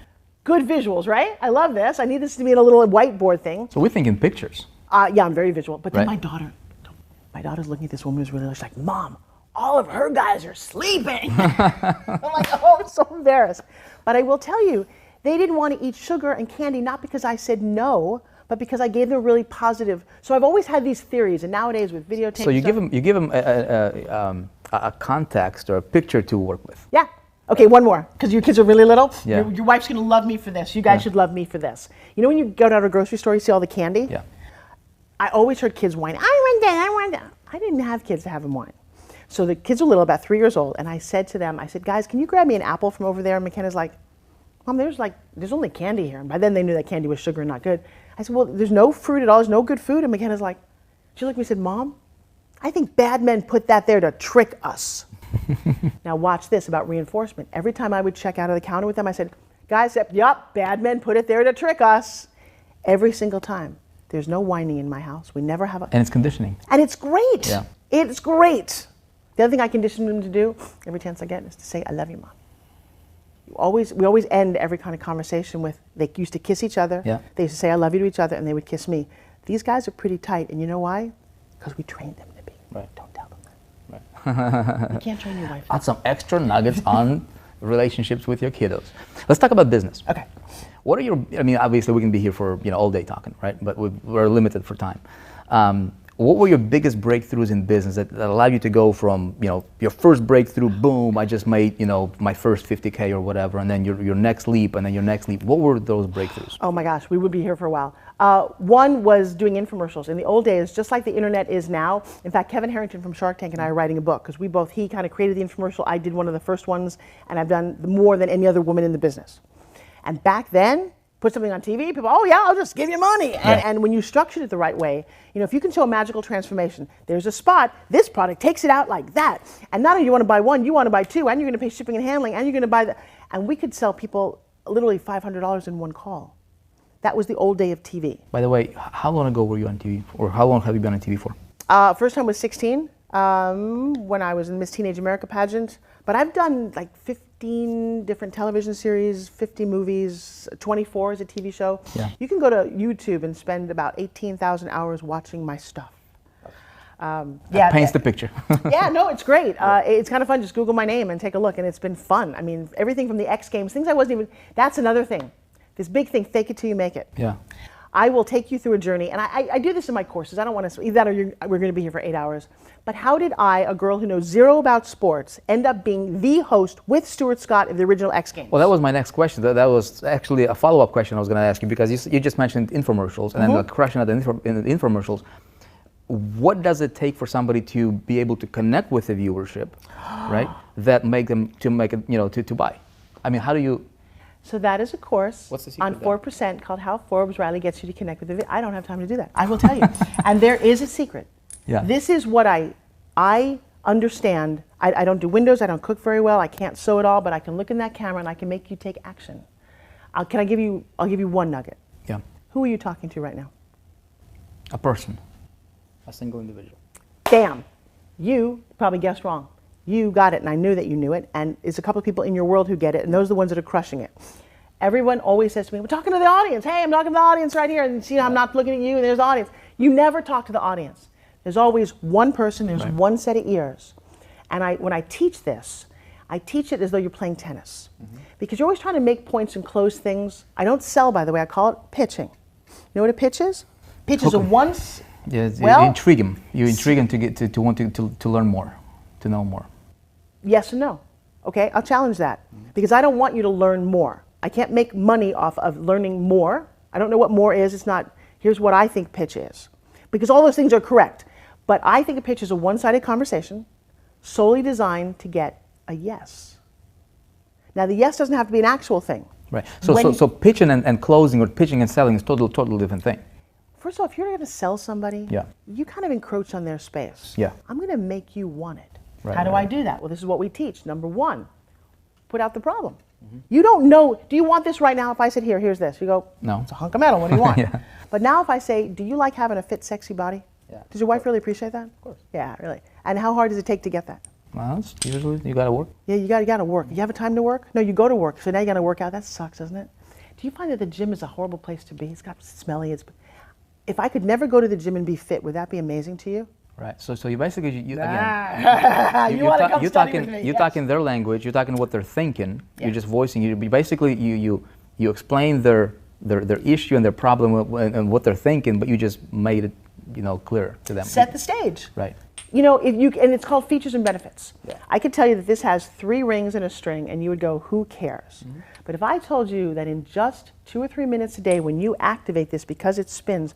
Good visuals, right? I love this. I need this to be in a little whiteboard thing. So we're thinking pictures. Yeah, I'm very visual. But then Right. my daughter's looking at this woman who's really, she's like, Mom, all of her guys are sleeping. I'm like, oh, I'm so embarrassed. But I will tell you, they didn't want to eat sugar and candy, not because I said no, but because I gave them really positive. So I've always had these theories, and nowadays with videotapes. So you give them a context or a picture to work with. Yeah. Okay, one more, because your kids are really little. Yeah. Your wife's going to love me for this. You guys should love me for this. You know when you go down to a grocery store, you see all the candy? Yeah. I always heard kids whine, I want that. I didn't have kids to have them whine. So the kids are little, about 3 years old, and I said to them, guys, can you grab me an apple from over there? And McKenna's like, Mom, there's only candy here. And by then they knew that candy was sugar and not good. I said, well, there's no fruit at all. There's no good food. And McKenna's like, she looked at me and said, Mom, I think bad men put that there to trick us. Now watch this about reinforcement. Every time I would check out of the counter with them, I said, guys, yup, bad men put it there to trick us. Every single time. There's no whining in my house. We never have And it's conditioning. And it's great. Yeah. It's great. The other thing I condition them to do every chance I get is to say, I love you, Mom. We always end every kind of conversation with, they used to kiss each other. Yeah. They used to say, I love you to each other, and they would kiss me. These guys are pretty tight, and you know why? Because we trained them to be. Right. Don't tell them that. Right. You can't train your wife. Add some extra nuggets on relationships with your kiddos. Let's talk about business. Okay. What are obviously we can be here for all day talking, right? But we're limited for time. What were your biggest breakthroughs in business that allowed you to go from, your first breakthrough, boom, I just made, my first 50K or whatever, and then your next leap, and then your next leap. What were those breakthroughs? Oh my gosh, we would be here for a while. One was doing infomercials. In the old days, just like the internet is now. In fact, Kevin Harrington from Shark Tank and I are writing a book because he kind of created the infomercial. I did one of the first ones, and I've done more than any other woman in the business. And back then, put something on TV, people, oh yeah, I'll just give you money. Yeah. And when you structured it the right way, if you can show a magical transformation, there's a spot, this product takes it out like that. And not only you want to buy one, you want to buy two, and you're going to pay shipping and handling, and you're going to buy and we could sell people literally $500 in one call. That was the old day of TV. By the way, how long ago were you on TV, or how long have you been on TV for? First time was 16, when I was in the Miss Teenage America pageant. But I've done like 15 different television series, 50 movies, 24 is a TV show. Yeah. You can go to YouTube and spend about 18,000 hours watching my stuff. That paints the picture. Yeah, no, it's great. It's kind of fun. Just Google my name and take a look, and it's been fun. I mean, everything from the X Games, things I wasn't even, that's another thing. This big thing, fake it till you make it. Yeah. I will take you through a journey, and I do this in my courses. I don't want to, either that or we're going to be here for 8 hours. But how did I, a girl who knows zero about sports, end up being the host with Stuart Scott of the original X Games? Well, that was my next question. That was actually a follow-up question I was going to ask you, because you just mentioned infomercials, and then crushing at the infomercials. What does it take for somebody to be able to connect with the viewership, right? That make them to buy. I mean, how do you? So that is a course What's the secret on there? 4% called How Forbes Riley Gets You to Connect with the I don't have time to do that. I will tell you. And there is a secret. Yeah. This is what I understand. I don't do windows. I don't cook very well. I can't sew at all. But I can look in that camera and I can make you take action. I'll give you one nugget. Yeah. Who are you talking to right now? A person. A single individual. Damn, you probably guessed wrong. You got it, and I knew that you knew it, and there's a couple of people in your world who get it, and those are the ones that are crushing it. Everyone always says to me, we're talking to the audience. Hey, I'm talking to the audience right here, and see, I'm not looking at you, and there's the audience. You never talk to the audience. There's always one person, there's one set of ears. And when I teach this, I teach it as though you're playing tennis. Because you're always trying to make points and close things. I don't sell, by the way, I call it pitching. You know what a pitch is? Pitch is a once. Yeah, well, you intrigue him. You intrigue him to get to want to learn more, to know more. Yes and no. Okay, I'll challenge that. Because I don't want you to learn more. I can't make money off of learning more. I don't know what more is. It's not, here's what I think pitch is. Because all those things are correct. But I think a pitch is a one-sided conversation solely designed to get a yes. Now, the yes doesn't have to be an actual thing. Right. So pitching and closing, or pitching and selling, is totally different thing. First of all, if you're going to sell somebody, Yeah. you kind of encroach on their space. Yeah. I'm going to make you want it. Right, How do right. I do that? Well, this is what we teach. Number one, put out the problem. You don't know, do you want this right now? If I said, here's this. You go, No. It's a hunk of metal. What do you want? Yeah. But now if I say, do you like having a fit, sexy body? Yeah. Does your wife really appreciate that? Of course. Yeah, really. And how hard does it take to get that? Well, it's usually you got to work. Yeah, you got to work. You have a time to work? No, you go to work. So now you got to work out. That sucks, doesn't it? Do you find that the gym is a horrible place to be? It's got smelly. If I could never go to the gym and be fit, would that be amazing to you? Right. So you basically again. You wanna come you're study talking with me, you're yes. talking their language. You're talking what they're thinking. Yeah. You're just voicing. You basically you explain their issue and their problem and what they're thinking, but you just made it clear to them. Set the stage. Right. And it's called features and benefits. Yeah. I could tell you that this has 3 rings and a string, and you would go, who cares? But if I told you that in just 2 or 3 minutes a day, when you activate this because it spins,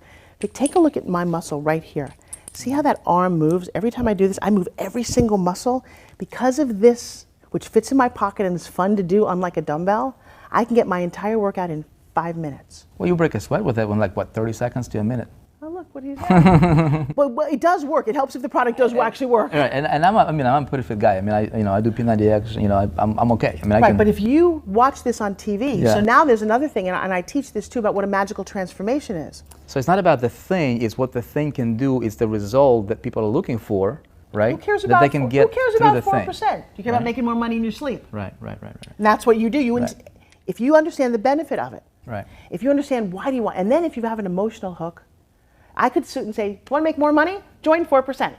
take a look at my muscle right here. See how that arm moves? Every time I do this, I move every single muscle. Because of this, which fits in my pocket and is fun to do, unlike a dumbbell, I can get my entire workout in 5 minutes. Well, you break a sweat with that one, 30 seconds to a minute. Oh, look what he's doing. But it does work. It helps if the product does actually work. Right, and I'm a pretty fit guy. I mean, I do P90X. I'm okay. I mean, Right, but if you watch this on TV, Yeah. so now there's another thing, and I teach this too about what a magical transformation is. So it's not about the thing; it's what the thing can do. It's the result that people are looking for, right? Who cares that about they can get who cares through about the 4%? thing. You care about making more money in your sleep. Right. And that's what you do. Right. If you understand the benefit of it, Right. if you understand why do you want, and then if you have an emotional hook, I could sit and say, want to make more money? Join 4%.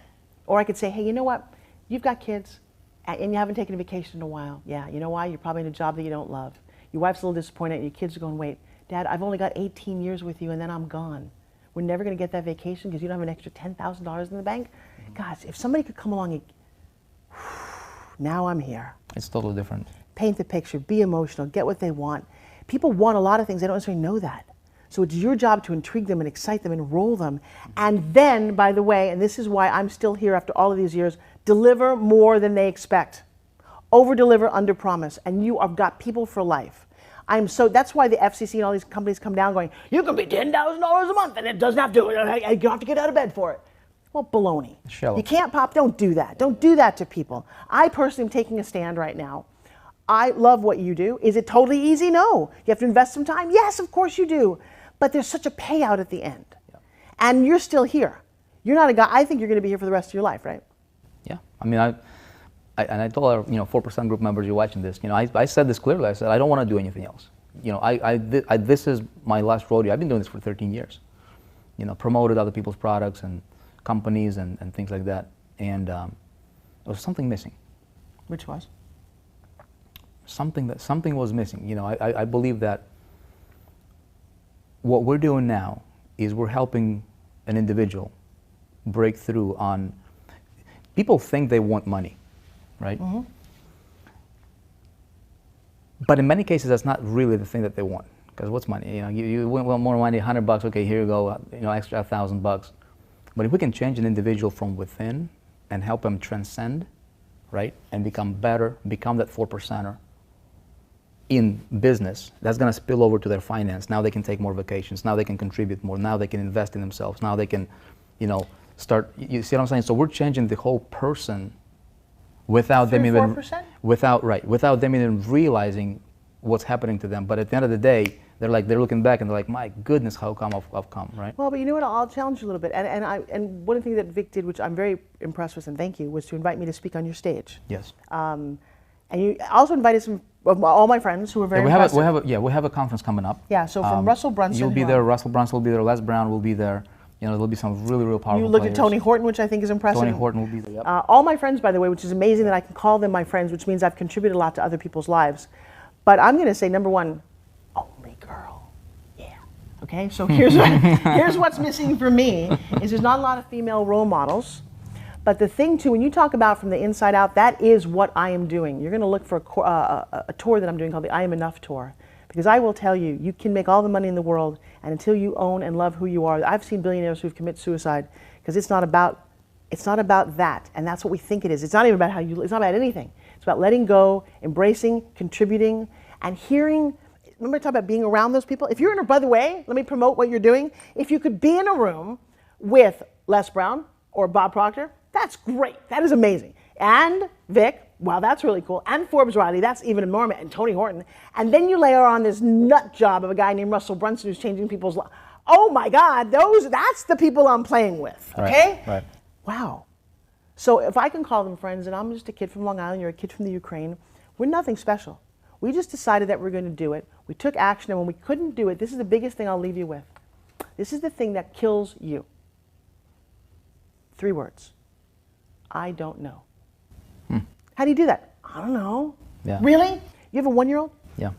Or I could say, hey, you know what? You've got kids, and you haven't taken a vacation in a while. Yeah, you know why? You're probably in a job that you don't love. Your wife's a little disappointed, and your kids are going, wait, Dad, I've only got 18 years with you, and then I'm gone. We're never going to get that vacation because you don't have an extra $10,000 in the bank. Gosh, if somebody could come along and, now I'm here. It's totally different. Paint the picture, be emotional, get what they want. People want a lot of things, they don't necessarily know that. So it's your job to intrigue them and excite them and enroll them. And then, by the way, and this is why I'm still here after all of these years, deliver more than they expect. Over-deliver, under-promise, and you have got people for life. That's why the FCC and all these companies come down going, you can be $10,000 a month and it doesn't have to, you have to get out of bed for it. Well, baloney. Shallow. You can't don't do that. Don't do that to people. I personally am taking a stand right now. I love what you do. Is it totally easy? No. You have to invest some time? Yes, of course you do. But there's such a payout at the end. Yeah. And you're still here. You're not a guy, I think you're going to be here for the rest of your life, right? Yeah. I mean, I told our 4% group members you're watching this. I said this clearly. I said I don't want to do anything else. This is my last rodeo. I've been doing this for 13 years. Promoted other people's products and companies and things like that. And there was something missing. Which was? Something was missing. I believe that what we're doing now is we're helping an individual break through on. People think they want money, right? Mm-hmm. But in many cases, that's not really the thing that they want. Because what's money? You want more money, $100. Okay, here you go. Extra $1,000. But if we can change an individual from within and help them transcend, right, and become better, become that 4%er in business, that's going to spill over to their finance. Now they can take more vacations. Now they can contribute more. Now they can invest in themselves. Now they can, start. You see what I'm saying? So we're changing the whole person without them even 4%? without them even realizing what's happening to them. But at the end of the day, they're looking back and they're like, my goodness, how come I've come, right? Well, but you know what? I'll challenge you a little bit. And one of the things that Vic did, which I'm very impressed with, and thank you, was to invite me to speak on your stage. Yes. And you also invited some of all my friends who were very impressive. We have a conference coming up. Yeah. So from Russell Brunson. You'll be there. Russell Brunson will be there. Les Brown will be there. You know, there'll be some really powerful. You look players. at Tony Horton, which I think is impressive. Tony Horton will be there. Yep. All my friends, by the way, which is amazing that I can call them my friends, which means I've contributed a lot to other people's lives. But I'm going to say, number one, only girl. Yeah. Okay. So here's what's missing for me is there's not a lot of female role models. But the thing too, when you talk about from the inside out, that is what I am doing. You're going to look for a tour that I'm doing called the I Am Enough Tour. Because I will tell you, you can make all the money in the world, and until you own and love who you are, I've seen billionaires who've committed suicide because it's not about that, and that's what we think it is. It's not even about it's not about anything. It's about letting go, embracing, contributing, and hearing. Remember I talked about being around those people? If you're in by the way, let me promote what you're doing. If you could be in a room with Les Brown or Bob Proctor, that's great. That is amazing. And Vic, wow, that's really cool. And Forbes Riley, that's even enormous. And Tony Horton. And then you layer on this nut job of a guy named Russell Brunson who's changing people's lives. Oh my God, that's the people I'm playing with, okay? Right. Wow. So if I can call them friends, and I'm just a kid from Long Island, you're a kid from the Ukraine, we're nothing special. We just decided that we're going to do it. We took action, and when we couldn't do it, this is the biggest thing I'll leave you with. This is the thing that kills you. 3 words. I don't know. How do you do that? I don't know. Yeah. Really? You have a 1-year-old? Yeah.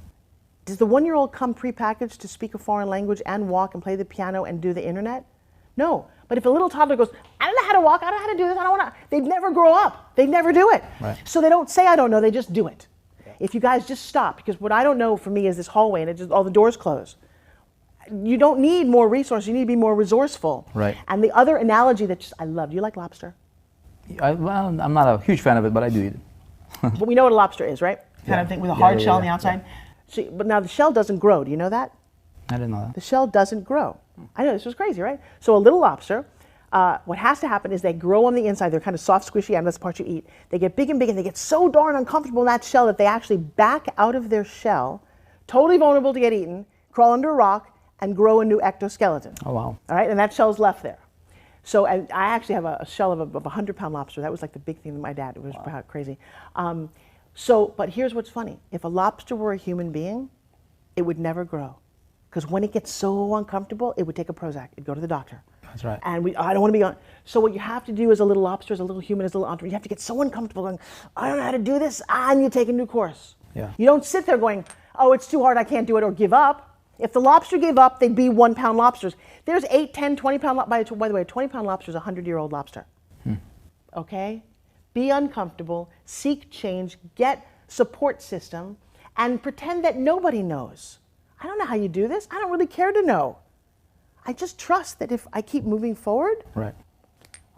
Does the 1-year-old come prepackaged to speak a foreign language and walk and play the piano and do the internet? No. But if a little toddler goes, I don't know how to walk, I don't know how to do this, I don't want to, they'd never grow up. They'd never do it. Right. So they don't say I don't know, they just do it. Yeah. If you guys just stop, because what I don't know for me is this hallway and all the doors close. You don't need more resources, you need to be more resourceful. Right. And the other analogy that I love, do you like lobster? Well, I'm not a huge fan of it, but I do eat it. But we know what a lobster is, right? Kind of thing with a hard shell on the outside. So, but now the shell doesn't grow. Do you know that? I didn't know that. The shell doesn't grow. I know, this was crazy, right? So a little lobster, what has to happen is they grow on the inside. They're kind of soft, squishy, and that's the part you eat. They get big and big, and they get so darn uncomfortable in that shell that they actually back out of their shell, totally vulnerable to get eaten, crawl under a rock, and grow a new ectoskeleton. Oh, wow. All right, and that shell's left there. So I actually have a shell of a 100-pound lobster. That was like the big thing with my dad. It was crazy. But here's what's funny. If a lobster were a human being, it would never grow. Because when it gets so uncomfortable, it would take a Prozac. It'd go to the doctor. That's right. And I don't want to be on. So what you have to do as a little lobster, as a little human, as a little entrepreneur, you have to get so uncomfortable going, I don't know how to do this, and you take a new course. Yeah. You don't sit there going, oh, it's too hard, I can't do it, or give up. If the lobster gave up, they'd be 1-pound lobsters. There's 8, 10, 20-pound, by the way, a 20-pound lobster is a 100-year-old lobster. Okay? Be uncomfortable, seek change, get support system, and pretend that nobody knows. I don't know how you do this. I don't really care to know. I just trust that if I keep moving forward. Right.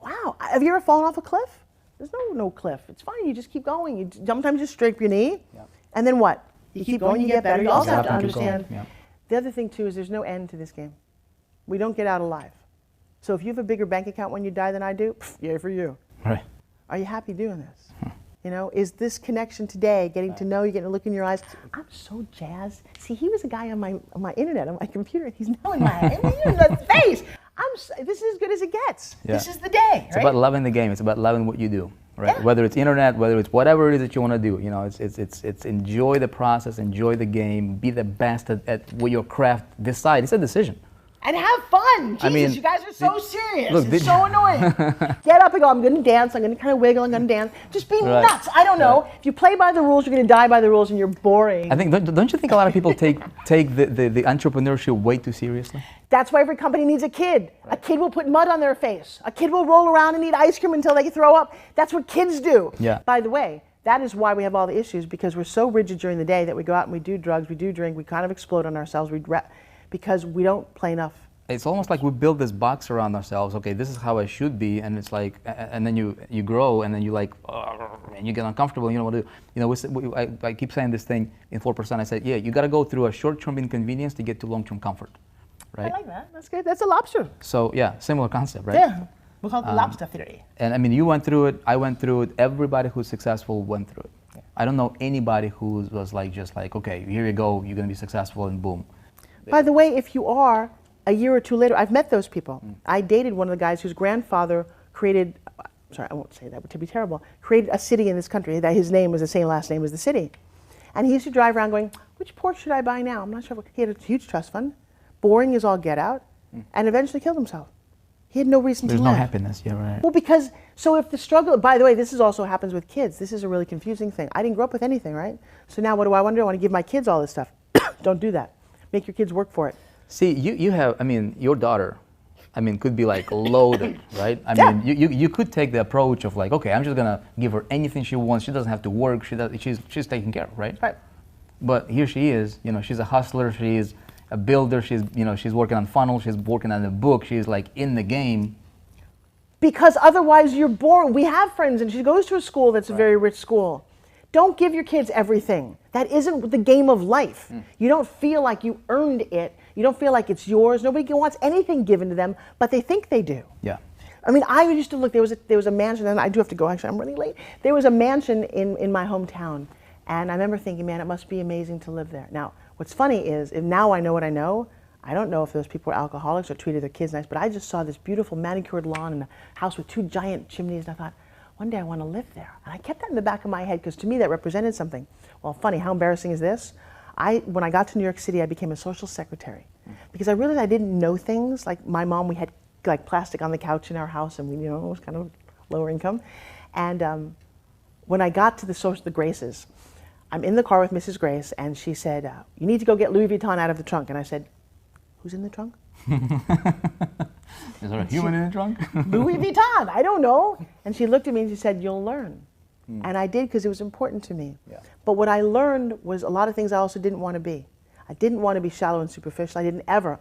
Wow. Have you ever fallen off a cliff? There's no cliff. It's fine. You just keep going. You sometimes just scrape your knee. Yep. And then what? You keep going, you get better. You also have to understand. Yep. The other thing, too, is there's no end to this game. We don't get out alive. So if you have a bigger bank account when you die than I do, yay for you. Right. Are you happy doing this? You know, is this connection today, getting to know you, getting a look in your eyes? I'm so jazzed. See, he was a guy on my internet, on my computer, and he's now in my face. This is as good as it gets. Yeah. This is the day. It's about loving the game. It's about loving what you do. Right? Yeah. Whether it's internet, whether it's whatever it is that you want to do, you know, it's enjoy the process, enjoy the game, be the best at what your craft. Decide. It's a decision. And have fun. Jesus, I mean, you guys are so serious. Look, it's so annoying. Get up and go, I'm going to dance, I'm going to kind of wiggle, I'm going to dance. Just be nuts. I don't know. If you play by the rules, you're going to die by the rules, and you're boring. I think, don't you think a lot of people take the entrepreneurship way too seriously? That's why every company needs a kid. Right. A kid will put mud on their face. A kid will roll around and eat ice cream until they can throw up. That's what kids do. Yeah. By the way, that is why we have all the issues, because we're so rigid during the day that we go out and we do drugs, we do drink, we kind of explode on ourselves. Because we don't play enough. It's almost like we build this box around ourselves. Okay, this is how I should be, and it's like, and then you grow, and then you like, and you get uncomfortable. And you don't want to. You know, I keep saying this thing in 4%. I said, yeah, you got to go through a short-term inconvenience to get to long-term comfort, right? I like that. That's good. That's a lobster. So yeah, similar concept, right? Yeah, we call it the lobster theory. And I mean, you went through it. I went through it. Everybody who's successful went through it. Yeah. I don't know anybody who was like just like, okay, here you go, you're gonna be successful, and boom. By the way, if you are, a year or two later, I've met those people. I dated one of the guys whose grandfather created, sorry, I won't say that, to be terrible, created a city in this country that his name was the same last name as the city. And he used to drive around going, which Porsche should I buy now? I'm not sure. He had a huge trust fund, boring as all get out, and eventually killed himself. He had no reason to live. There's no happiness, yeah, right. Well, because, so if the struggle, by the way, this is also happens with kids. This is a really confusing thing. I didn't grow up with anything, right? So now what do I want to do? I want to give my kids all this stuff. Don't do that. Make your kids work for it. See, you have, I mean, your daughter, I mean, could be like loaded, right? I mean, you could take the approach of like, okay, I'm just gonna give her anything she wants. She doesn't have to work. She's taken care of, right? Right. But here she is, you know, she's a hustler. She's a builder. She's, you know, she's working on funnels. She's working on a book. She's like in the game. Because otherwise you're boring. We have friends, and she goes to a school that's a very rich school. Don't give your kids everything. That isn't the game of life. You don't feel like you earned it. You don't feel like it's yours. Nobody wants anything given to them, but they think they do. Yeah. I mean, I used to look, there was a mansion, and I do have to go, actually, I'm running late. There was a mansion in my hometown, and I remember thinking, man, it must be amazing to live there. Now, what's funny is, if now I know what I know, I don't know if those people were alcoholics or treated their kids nice, but I just saw this beautiful manicured lawn and a house with 2 giant chimneys, and I thought, one day I want to live there. And I kept that in the back of my head, because to me that represented something. Well, funny, how embarrassing is this? When I got to New York City, I became a social secretary, because I realized I didn't know things. Like my mom, we had like plastic on the couch in our house, and we, you know, it was kind of lower income. And when I got to the Graces, I'm in the car with Mrs. Grace, and she said, you need to go get Louis Vuitton out of the trunk. And I said, who's in the trunk? Is there a human in the trunk? Louis Vuitton, I don't know. And she looked at me and she said, you'll learn. And I did, because it was important to me. Yeah. But what I learned was a lot of things I also didn't want to be. I didn't want to be shallow and superficial.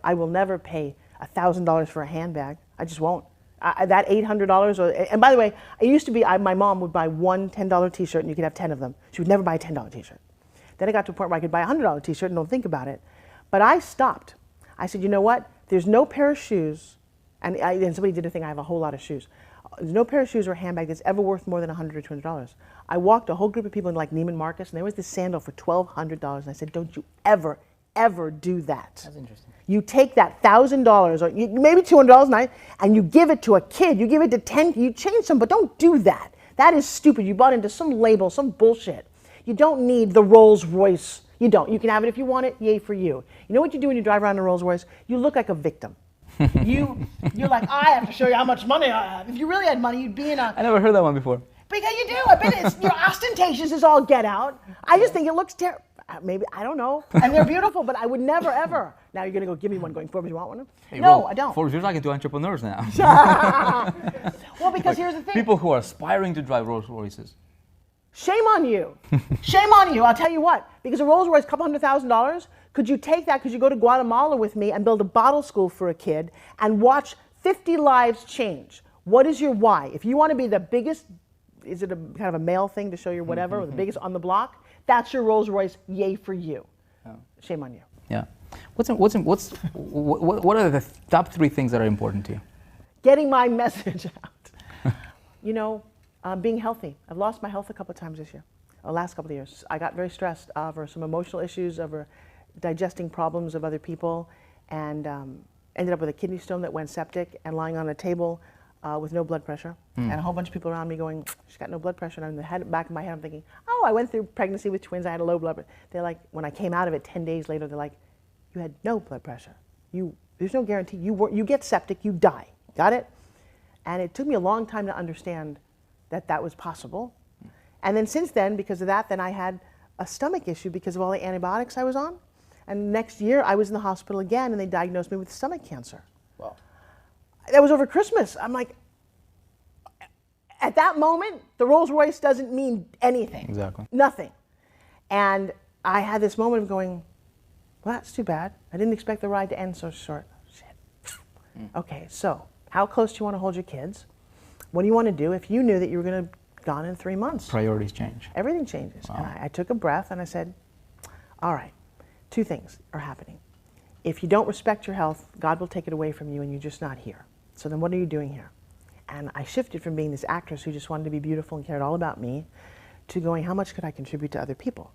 I will never pay $1,000 for a handbag. I just won't. That $800, and by the way, it used to be my mom would buy one $10 t-shirt and you could have 10 of them. She would never buy a $10 t-shirt. Then it got to a point where I could buy a $100 t-shirt and don't think about it. But I stopped. I said, you know what? There's no pair of shoes, and somebody did a thing, I have a whole lot of shoes. There's no pair of shoes or a handbag that's ever worth more than $100 or $200. I walked a whole group of people in like Neiman Marcus, and there was this sandal for $1,200, and I said, don't you ever, ever do that. That's interesting. You take that $1,000 or maybe $200 a night, and you give it to a kid. You give it to 10, you change some, but don't do that. That is stupid. You bought into some label, some bullshit. You don't need the Rolls Royce. You don't. You can have it if you want it, yay for you. You know what you do when you drive around in a Rolls Royce? You look like a victim. You're like, I have to show you how much money I have. If you really had money, you'd be in a... I never heard that one before. Because you do. I bet you're ostentatious as all get out. I just think it looks terrible. Maybe, I don't know. And they're beautiful, but I would never, ever. Now you're going to go give me one going, Forbes, you want one? Hey, no, I don't. Forbes, you're talking to entrepreneurs now. Well, because here's the thing. People who are aspiring to drive Rolls Royces. Shame on you. Shame on you. I'll tell you what. Because a Rolls Royce, $200,000, could you take that, could you go to Guatemala with me and build a bottle school for a kid and watch 50 lives change? What is your why? If you want to be the biggest, is it a kind of a male thing to show your whatever, or the biggest on the block? That's your Rolls Royce, yay for you. Oh. Shame on you. Yeah. What are the top 3 things that are important to you? Getting my message out. You know, being healthy. I've lost my health a couple of times this year, last couple of years. I got very stressed over some emotional issues, over digesting problems of other people, and ended up with a kidney stone that went septic and lying on a table with no blood pressure. And a whole bunch of people around me going, she's got no blood pressure. And in the back of my head, I'm thinking, oh, I went through pregnancy with twins. I had a low blood pressure. They're like, when I came out of it 10 days later, they're like, you had no blood pressure. There's no guarantee. You get septic, you die. Got it? And it took me a long time to understand that that was possible. And then since then, because of that, then I had a stomach issue because of all the antibiotics I was on. And next year, I was in the hospital again, and they diagnosed me with stomach cancer. Wow. That was over Christmas. I'm like, at that moment, the Rolls Royce doesn't mean anything. Exactly. Nothing. And I had this moment of going, well, that's too bad. I didn't expect the ride to end so short. Shit. Okay, so how close do you want to hold your kids? What do you want to do if you knew that you were going to be gone in 3 months? Priorities change. Everything changes. Wow. And I took a breath and I said, all right, 2 things are happening. If you don't respect your health, God will take it away from you and you're just not here. So then what are you doing here? And I shifted from being this actress who just wanted to be beautiful and cared all about me to going, how much could I contribute to other people?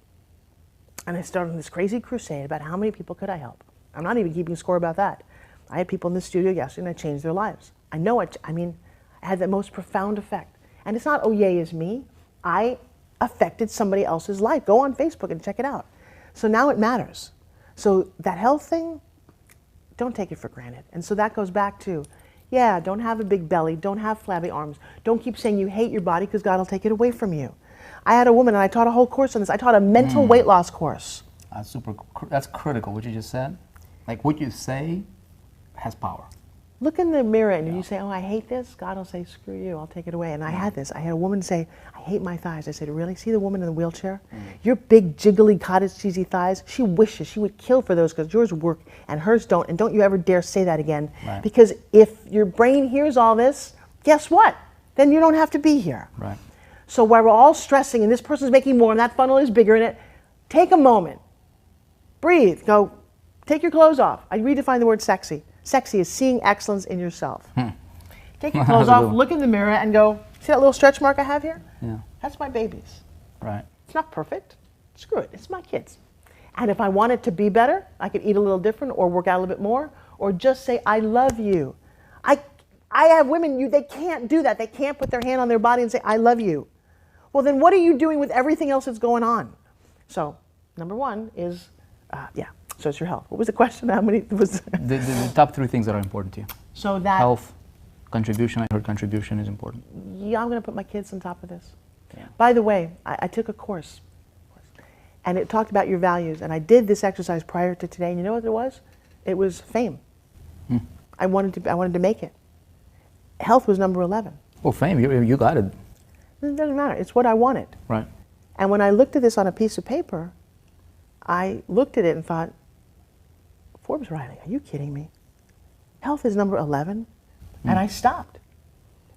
And I started on this crazy crusade about how many people could I help. I'm not even keeping score about that. I had people in the studio yesterday and I changed their lives. I know it. I mean, I had the most profound effect. And it's not, oh, yay is me. I affected somebody else's life. Go on Facebook and check it out. So now it matters. So that health thing, don't take it for granted. And so that goes back to, yeah, don't have a big belly, don't have flabby arms, don't keep saying you hate your body because God will take it away from you. I had a woman, and I taught a whole course on this. I taught a mental weight loss course. That's critical, what you just said. Like, what you say has power. Look in the mirror and you say, oh, I hate this, God will say, screw you, I'll take it away. And I had this. I had a woman say, I hate my thighs. I said, really? See the woman in the wheelchair? Your big, jiggly, cottage cheesy thighs? She wishes she would kill for those because yours work and hers don't. And don't you ever dare say that again. Right. Because if your brain hears all this, guess what? Then you don't have to be here. Right. So while we're all stressing and this person's making more and that funnel is bigger in it, take a moment. Breathe. Go. Take your clothes off. I redefine the word sexy. Sexy is seeing excellence in yourself. Take your clothes off, look in the mirror and go, see that little stretch mark I have here? Yeah. That's my baby's. Right. It's not perfect. Screw it. It's my kids. And if I want it to be better, I could eat a little different or work out a little bit more or just say, I love you. I have women, they can't do that. They can't put their hand on their body and say, I love you. Well, then what are you doing with everything else that's going on? So, number one is, so it's your health. What was the question? How many was the top 3 things that are important to you. So that health, contribution. I heard contribution is important. Yeah, I'm going to put my kids on top of this. Yeah. By the way, I took a course, and it talked about your values. And I did this exercise prior to today. And you know what it was? It was fame. I wanted to make it. Health was number 11. Well, fame, you got it. It doesn't matter. It's what I wanted. Right. And when I looked at this on a piece of paper, I looked at it and thought, Forbes Riley, are you kidding me? Health is number 11. And I stopped.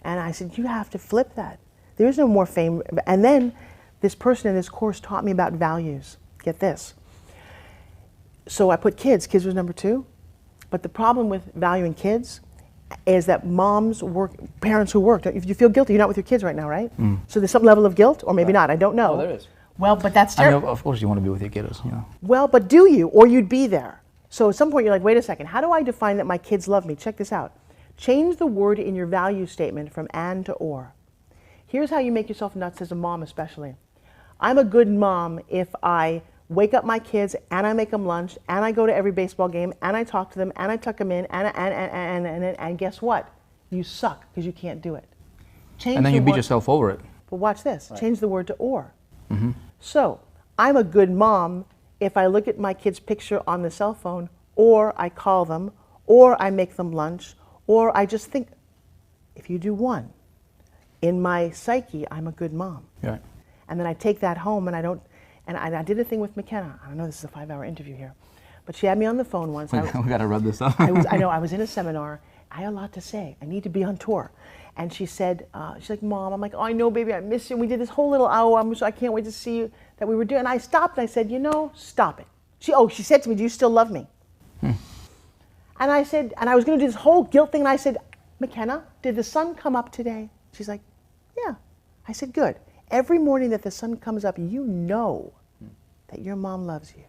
And I said, you have to flip that. There's no more fame. And then this person in this course taught me about values. Get this. So I put kids. Kids was number 2. But the problem with valuing kids is that moms work, parents who work, if you feel guilty, you're not with your kids right now, right? So there's some level of guilt, or maybe not, I don't know. Oh, there is. Well, but that's terrible. I mean, of course you want to be with your kiddos, you know. Well, but do you, or you'd be there. So at some point you're like, wait a second, how do I define that my kids love me? Check this out. Change the word in your value statement from and to or. Here's how you make yourself nuts as a mom especially. I'm a good mom if I wake up my kids and I make them lunch and I go to every baseball game and I talk to them and I tuck them in and guess what? You suck because you can't do it. Change and then you the beat word, yourself over it. But watch this. Right. Change the word to or. So I'm a good mom if I look at my kid's picture on the cell phone, or I call them, or I make them lunch, or I just think, if you do one, in my psyche, I'm a good mom. Right. And then I take that home and I don't, and I did a thing with McKenna. I know this is a 5-hour interview here, but she had me on the phone once. We got to rub this up. I know, I was in a seminar. I had a lot to say. I need to be on tour. And she said, she's like, Mom, I'm like, oh, I know, baby, I miss you. We did this whole little hour. I can't wait to see you that we were doing. And I stopped and I said, you know, stop it. She said to me, do you still love me? And I said, and I was going to do this whole guilt thing. And I said, McKenna, did the sun come up today? She's like, yeah. I said, good. Every morning that the sun comes up, you know that your mom loves you.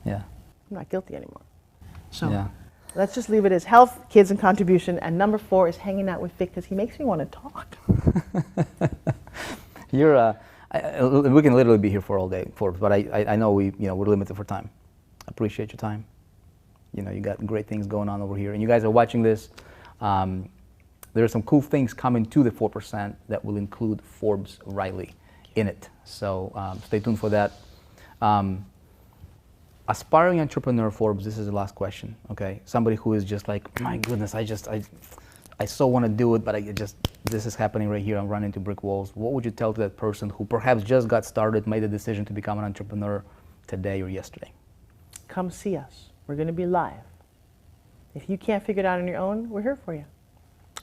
Yeah. I'm not guilty anymore. So. Yeah. Let's just leave it as health, kids, and contribution. And number 4 is hanging out with Vic because he makes me want to talk. You're, we can literally be here for all day, Forbes, but I know we're limited for time. I appreciate your time. You know, you got great things going on over here. And you guys are watching this. There are some cool things coming to the 4% that will include Forbes Riley in it. So stay tuned for that. Aspiring entrepreneur, Forbes, this is the last question, okay? Somebody who is just like, my goodness, I so want to do it, but this is happening right here. I'm running into brick walls. What would you tell to that person who perhaps just got started, made the decision to become an entrepreneur today or yesterday? Come see us. We're going to be live. If you can't figure it out on your own, we're here for you.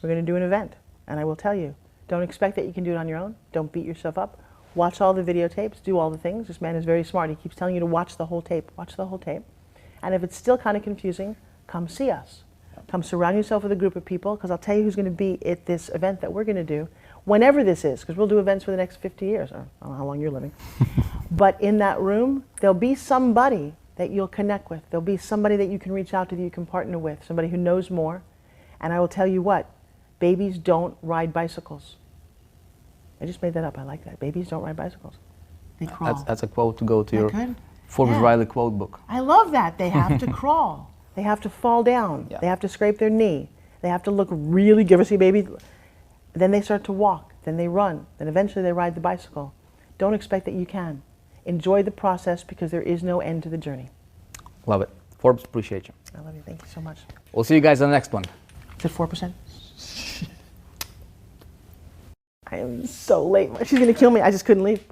We're going to do an event, and I will tell you, don't expect that you can do it on your own. Don't beat yourself up. Watch all the videotapes, do all the things. This man is very smart. He keeps telling you to watch the whole tape. Watch the whole tape. And if it's still kind of confusing, come see us. Come surround yourself with a group of people, because I'll tell you who's going to be at this event that we're going to do, whenever this is, because we'll do events for the next 50 years. Or I don't know how long you're living. But in that room, there'll be somebody that you'll connect with. There'll be somebody that you can reach out to, that you can partner with, somebody who knows more. And I will tell you what, babies don't ride bicycles. I just made that up. I like that. Babies don't ride bicycles. They crawl. That's a quote to go to your good? Forbes Yeah. Riley quote book. I love that. They have to crawl. They have to fall down. Yeah. They have to scrape their knee. They have to look really, you ever see a baby? Then they start to walk. Then they run. Then eventually they ride the bicycle. Don't expect that you can. Enjoy the process, because there is no end to the journey. Love it. Forbes, appreciate you. I love you. Thank you so much. We'll see you guys on the next one. Is it 4%? I am so late. She's going to kill me. I just couldn't leave.